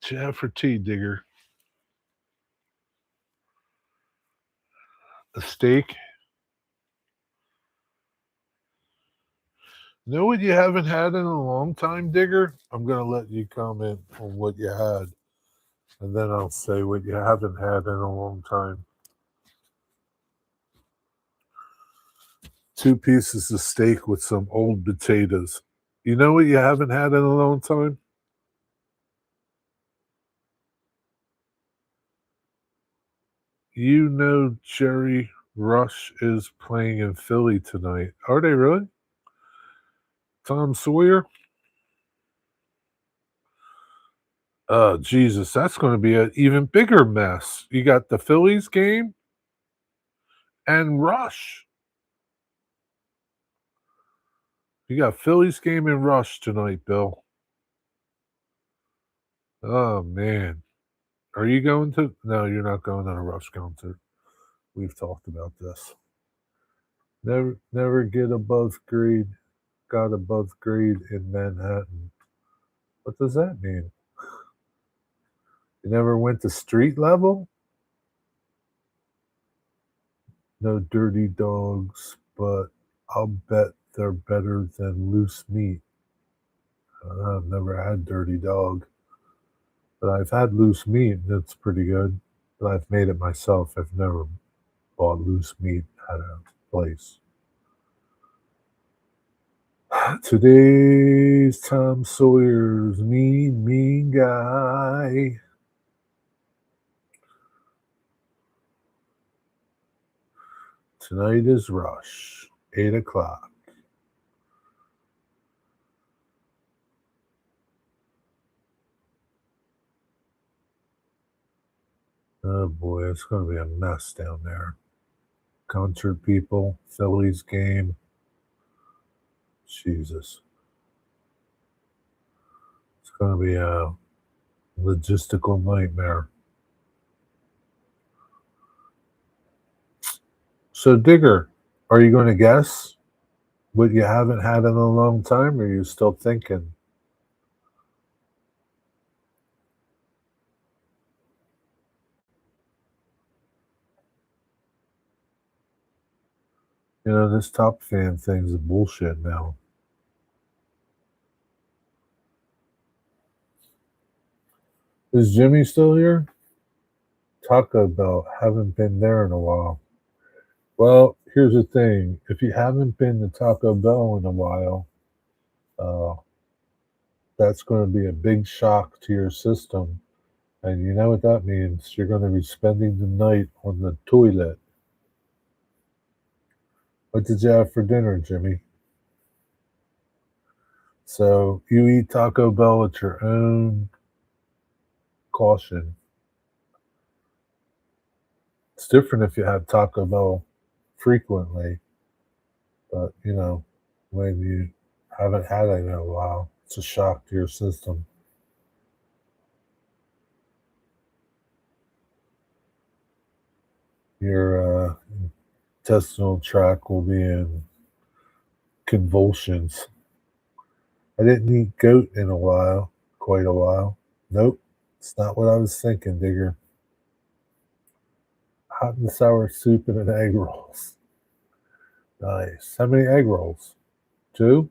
What you have for tea, Digger? A steak? Know what you haven't had in a long time, Digger? I'm gonna let you comment on what you had, and then I'll say what you haven't had in a long time. 2 pieces of steak with some old potatoes. You know what you haven't had in a long time? You know Jerry Rush is playing in Philly tonight. Are they really? Tom Sawyer? Oh, Jesus, that's going to be an even bigger mess. You got the Phillies game and Rush. You got Phillies game and Rush tonight, Bill. Oh, man. Are you going to? No, you're not going to a Rush concert. We've talked about this. Never get above grade. Got above grade in Manhattan. What does that mean? You never went to street level? No dirty dogs, but I'll bet they're better than loose meat. I've never had dirty dog, but I've had loose meat and it's pretty good. But I've made it myself. I've never bought loose meat at a place. Today's Tom Sawyer's mean guy. Tonight is Rush, 8 o'clock. Oh boy, it's going to be a mess down there. Concert people, Phillies game. Jesus. It's going to be a logistical nightmare. So, Digger, are you going to guess what you haven't had in a long time, or are you still thinking? You know, this Top Fan thing's bullshit now. Is Jimmy still here? Taco Bell. Haven't been there in a while. Well, here's the thing. If you haven't been to Taco Bell in a while, uh, that's going to be a big shock to your system. And you know what that means? You're going to be spending the night on the toilet. What did you have for dinner, Jimmy? So you eat Taco Bell at your own caution. It's different if you have Taco Bell frequently, but you know, when you haven't had it in a while, it's a shock to your system. Your intestinal tract will be in convulsions. I didn't eat goat in a while, quite a while. Nope, it's not what I was thinking, Digger. Hot and sour soup and an egg rolls. Nice. How many egg rolls? Two?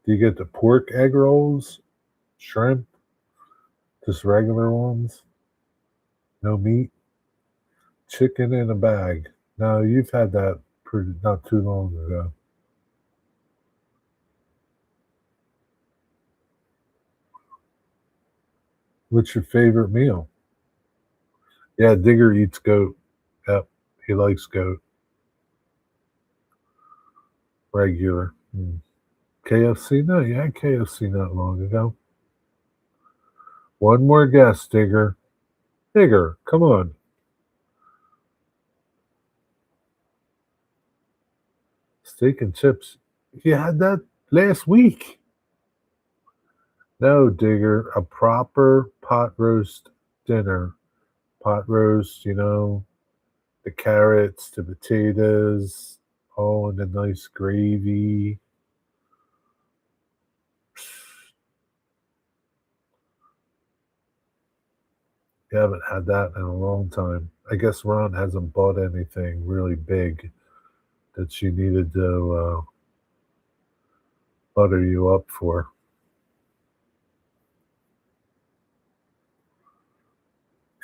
Do you get the pork egg rolls? Shrimp? Just regular ones? No meat? Chicken in a bag. Now, you've had that not too long ago. What's your favorite meal? Yeah, Digger eats goat. Yep, he likes goat. Regular. KFC? No, you had KFC not long ago. One more guess, Digger. Digger, come on. Steak and chips. You had that last week. No, Digger, a proper pot roast dinner. Pot roast, the carrots, the potatoes, all in a nice gravy. You haven't had that in a long time. I guess Ron hasn't bought anything really big that she needed to butter you up for.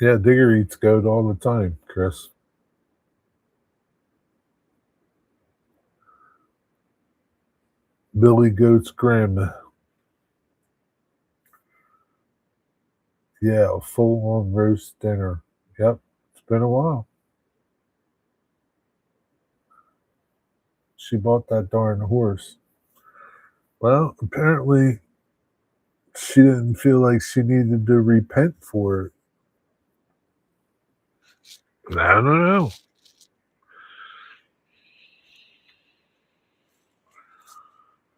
Yeah, Digger eats goat all the time, Chris. Billy Goat's Grim. Yeah, a full on roast dinner. Yep, it's been a while. She bought that darn horse. Well, apparently she didn't feel like she needed to repent for it. I don't know.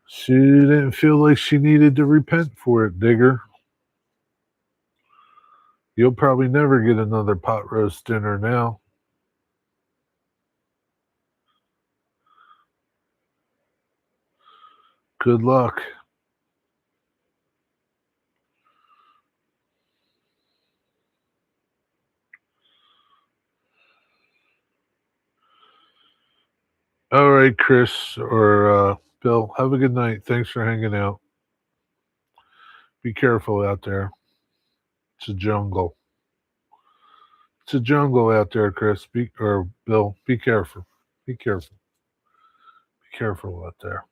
She didn't feel like she needed to repent for it, Digger. You'll probably never get another pot roast dinner now. Good luck. All right, Chris or Bill, have a good night. Thanks for hanging out. Be careful out there. It's a jungle. It's a jungle out there, Chris. Or Bill, be careful. Be careful. Be careful out there.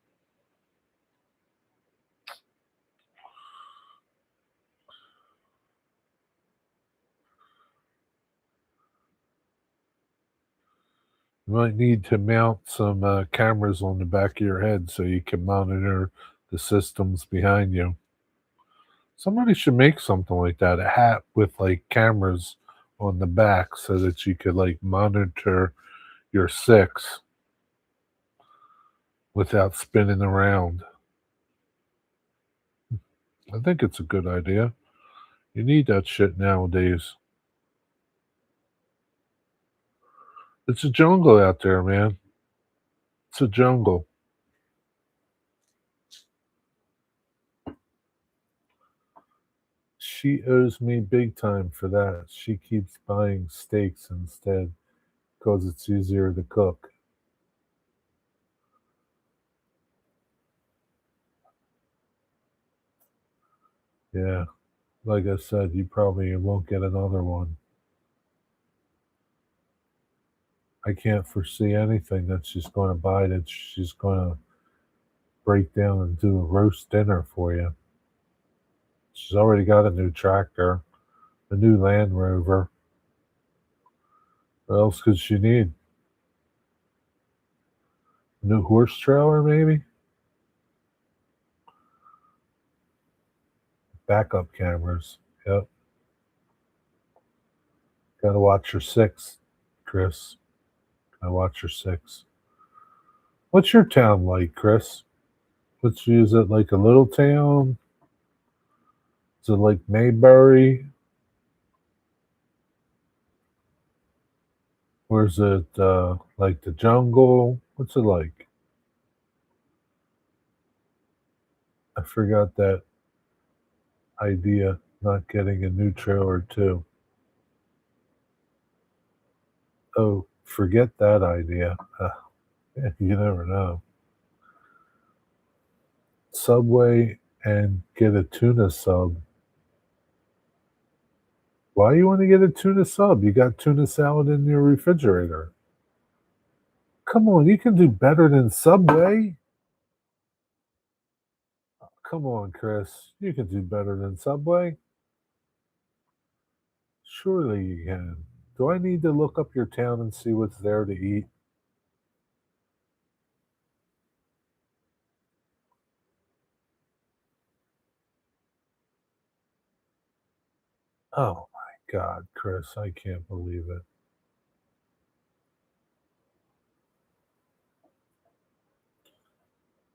You might need to mount some cameras on the back of your head so you can monitor the systems behind you. Somebody should make something like that, a hat with like cameras on the back so that you could like monitor your six without spinning around. I think it's a good idea. You need that shit nowadays. It's a jungle out there, man. It's a jungle. She owes me big time for that. She keeps buying steaks instead because it's easier to cook. Yeah, like I said, you probably won't get another one. I can't foresee anything that she's going to buy that she's going to break down and do a roast dinner for you. She's already got a new tractor, a new Land Rover. What else could she need? A new horse trailer, maybe? Backup cameras. Yep. Gotta watch your six, Chris. Gotta watch your six. What's your town like, Chris? Let's use it like a little town. Is it like Mayberry? Or is it like the jungle? What's it like? I forgot that idea, not getting a new trailer too. Oh, forget that idea. You never know. Subway and get a tuna sub. Why you want to get a tuna sub? You got tuna salad in your refrigerator. Come on, you can do better than Subway. Come on, Chris. You can do better than Subway. Surely you can. Do I need to look up your town and see what's there to eat? Oh my God, Chris, I can't believe it.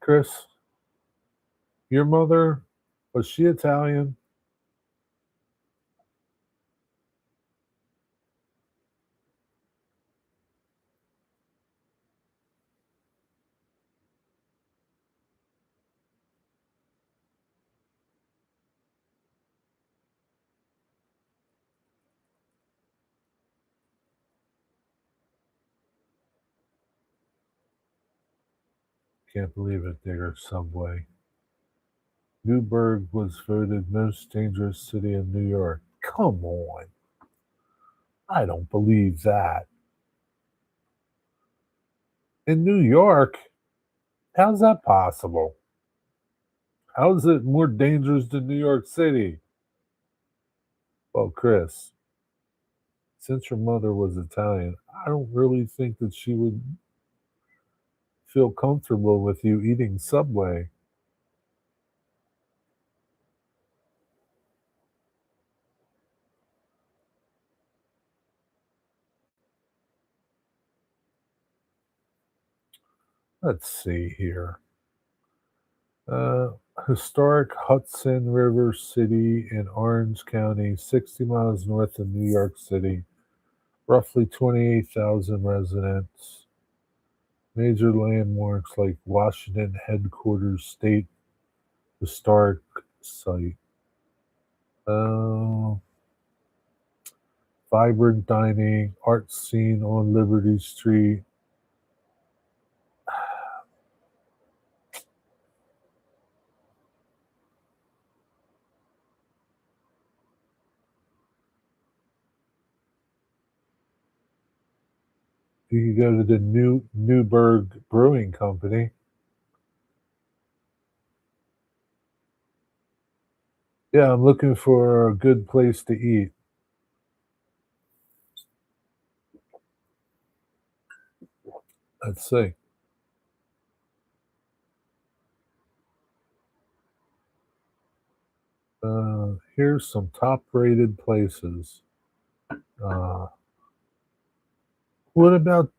Chris, your mother, was she Italian? Can't believe it, Digger. Subway. Newburgh was voted most dangerous city in New York. Come on. I don't believe that. In New York? How's that possible? How is it more dangerous than New York City? Well, Chris, since your mother was Italian, I don't really think that she would feel comfortable with you eating Subway. Let's see here. Uh, Historic Hudson River City in Orange County, 60 miles north of New York City, roughly 28,000 residents. Major landmarks like Washington Headquarters State Historic Site. Uh, Vibrant dining, art scene on Liberty Street. You could go to the Newburgh Brewing Company. Yeah, I'm looking for a good place to eat. Let's see. Here's some top rated places. Uh, what about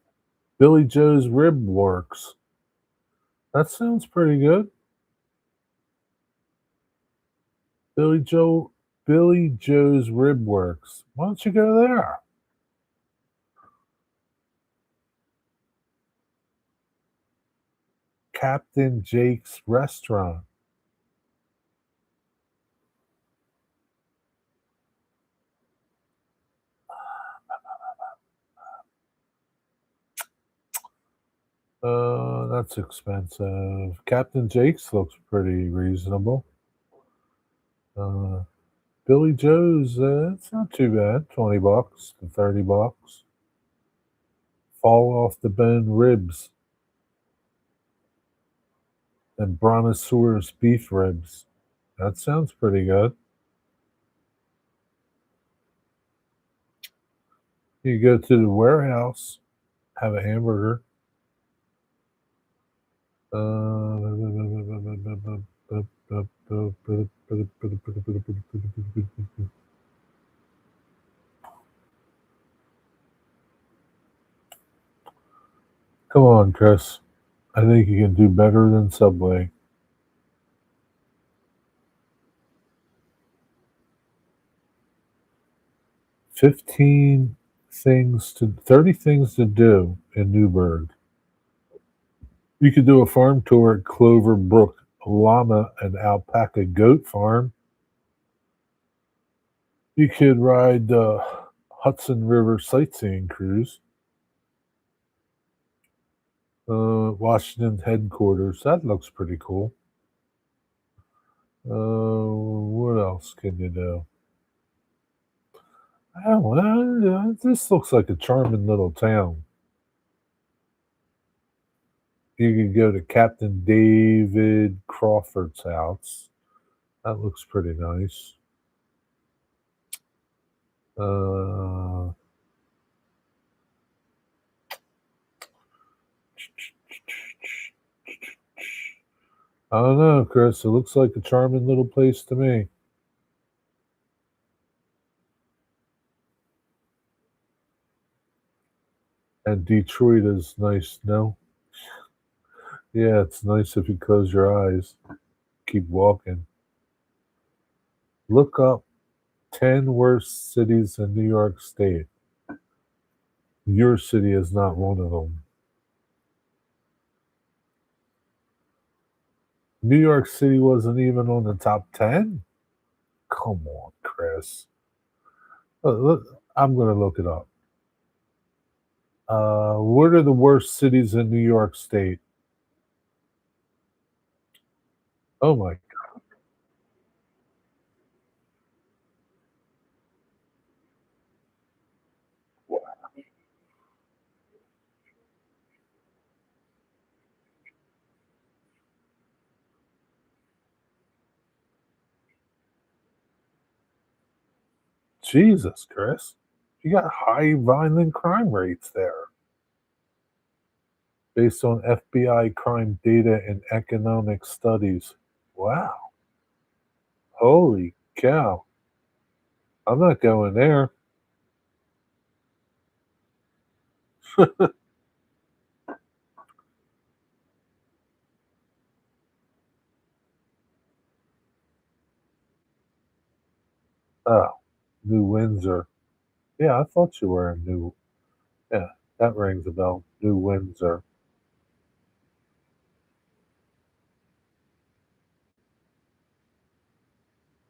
Billy Joe's Rib Works? That sounds pretty good. Billy Joe Billy Joe's Rib Works. Why don't you go there? Captain Jake's Restaurant. That's expensive. Captain Jake's looks pretty reasonable. Uh, Billy Joe's, it's not too bad. $20 to $30. Fall off the bone ribs and brontosaurus beef ribs. That sounds pretty good. You go to the warehouse, have a hamburger. Come on, Chris. I think you can do better than Subway. 30 things to do in Newburgh. You could do a farm tour at Clover Brook Llama and Alpaca Goat Farm. You could ride the Hudson River sightseeing cruise. Washington headquarters. That looks pretty cool. What else can you do? Oh, well, this looks like a charming little town. You can go to Captain David Crawford's house. That looks pretty nice. I don't know, Chris. It looks like a charming little place to me. And Detroit is nice, no? Yeah, it's nice if you close your eyes. Keep walking. Look up 10 worst cities in New York State. Your city is not one of them. New York City wasn't even on the top 10? Come on, Chris. I'm going to look it up. What are the worst cities in New York State? Oh my God. Jesus, Chris. You got high violent crime rates there based on FBI crime data and economic studies. Wow. Holy cow. I'm not going there. Oh, New Windsor. Yeah, I thought you were in New. Yeah, that rings a bell. New Windsor.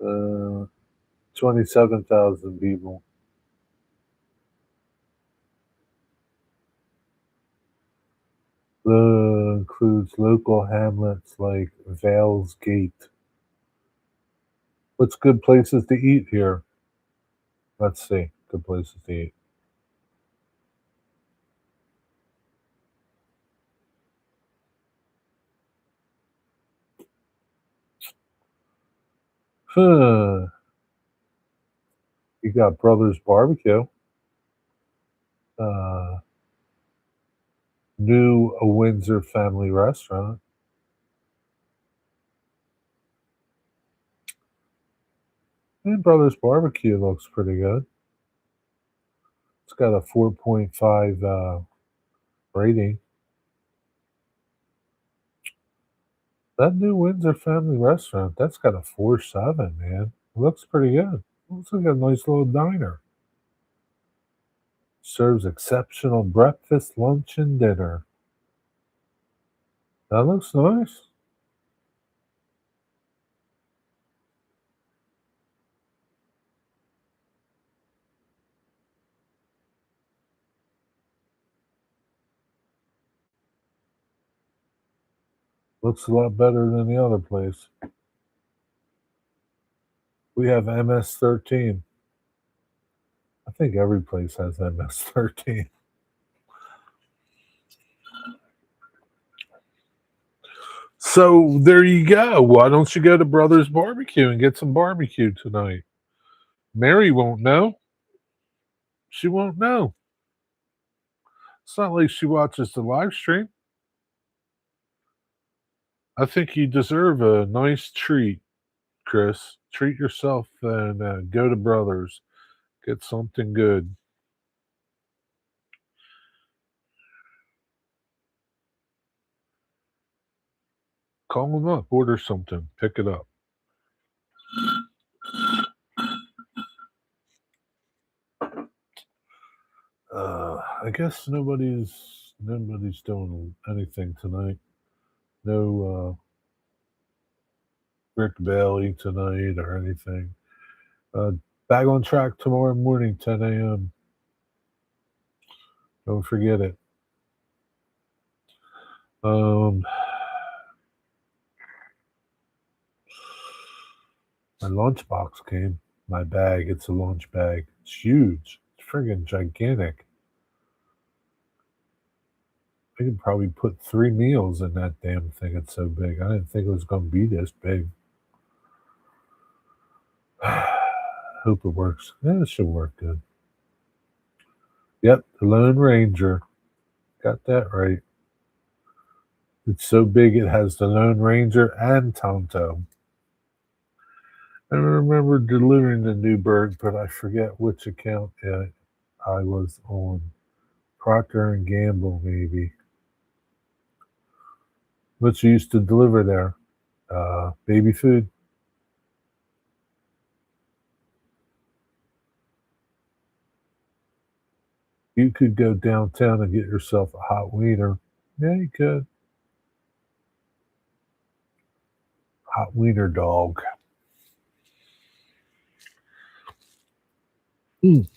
Uh, 27,000 people. Includes local hamlets like Vales Gate. What's good places to eat here? Let's see. Good places to eat. Huh. You got Brothers Barbecue. Uh, New Windsor Family Restaurant. And Brothers Barbecue looks pretty good. It's got a 4.5 rating. That New Windsor Family Restaurant, that's got a 4.7, man. Looks pretty good. Looks like a nice little diner. Serves exceptional breakfast, lunch, and dinner. That looks nice. Looks a lot better than the other place. We have MS-13. I think every place has MS-13. So there you go. Why don't you go to Brothers Barbecue and get some barbecue tonight? Mary won't know. She won't know. It's not like she watches the live stream. I think you deserve a nice treat, Chris. Treat yourself and go to Brothers. Get something good. Call them up. Order something. Pick it up. I guess nobody's doing anything tonight. No Rick Bailey tonight or anything. Uh, Back on track tomorrow morning, 10 a.m. Don't forget it. Um, my lunchbox came. My bag. It's a lunch bag. It's huge. It's friggin' gigantic. I could probably put 3 meals in that damn thing, it's so big. I didn't think it was gonna be this big. Hope it works. Yeah, it should work good. Yep, the Lone Ranger. Got that right. It's so big it has the Lone Ranger and Tonto. I remember delivering to Newburgh, but I forget which account I was on. Procter and Gamble, maybe. What you used to deliver there? Baby food? You could go downtown and get yourself a hot wiener. Yeah, you could. Hot wiener dog. Mm.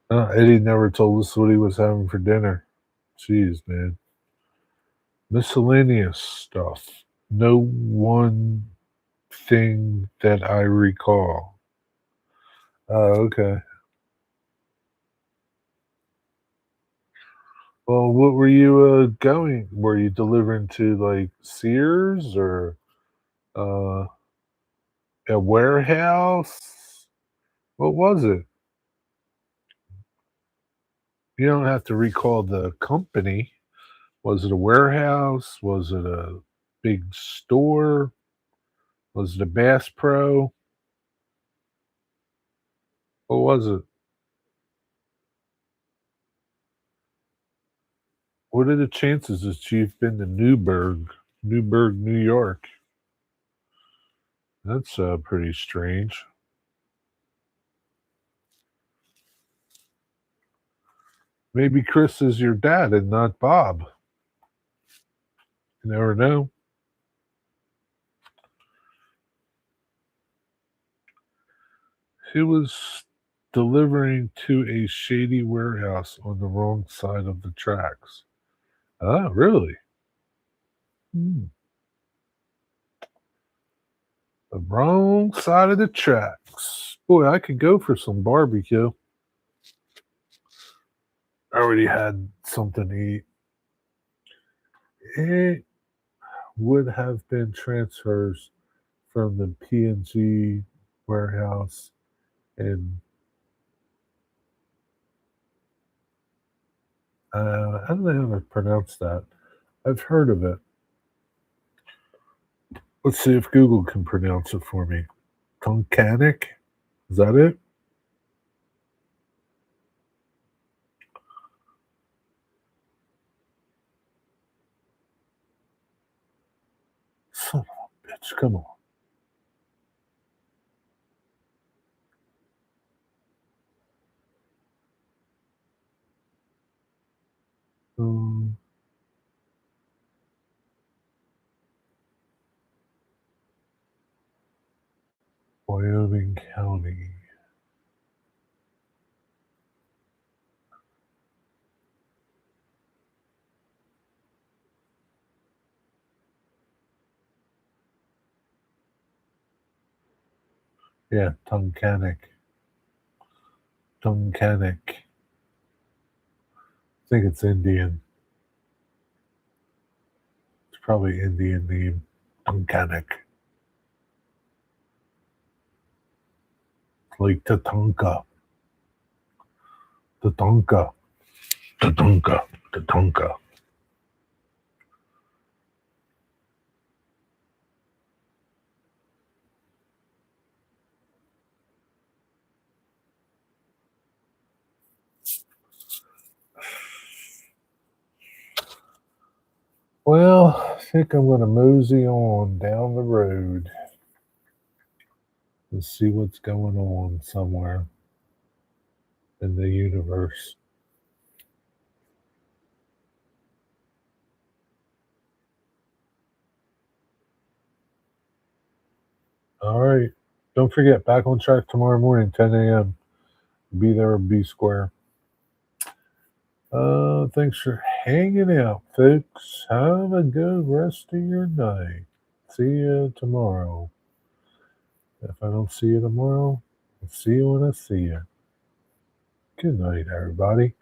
Eddie never told us what he was having for dinner. Jeez, man. Miscellaneous stuff. No one thing that I recall. Oh, okay. Well, what were you going? Were you delivering to like Sears or uh, a warehouse? What was it? You don't have to recall the company. Was it a warehouse? Was it a big store? Was it a Bass Pro? What was it? What are the chances that you've been to Newburgh, New York? That's pretty strange. Maybe Chris is your dad and not Bob. You never know. He was delivering to a shady warehouse on the wrong side of the tracks. Ah, really? Hmm. The wrong side of the tracks. Boy, I could go for some barbecue. I already had something to eat. It would have been transfers from the P&G warehouse, and I don't know how to pronounce that. I've heard of it. Let's see if Google can pronounce it for me. Tunkhannock? Is that it? Son of a bitch, come on. Um, Wyoming County. Yeah, Tunkhannock. Tunkhannock. I think it's Indian. It's probably Indian name. Tunkhannock. Like Tatanka. Tatanka. Tatanka. Tatanka. Well, I think I'm going to mosey on down the road and see what's going on somewhere in the universe. All right. Don't forget, back on track tomorrow morning, 10 a.m. Be there or be square. Thanks for hanging out, folks. Have a good rest of your night. See you tomorrow. If I don't see you tomorrow, I'll see you when I see you. Good night, everybody.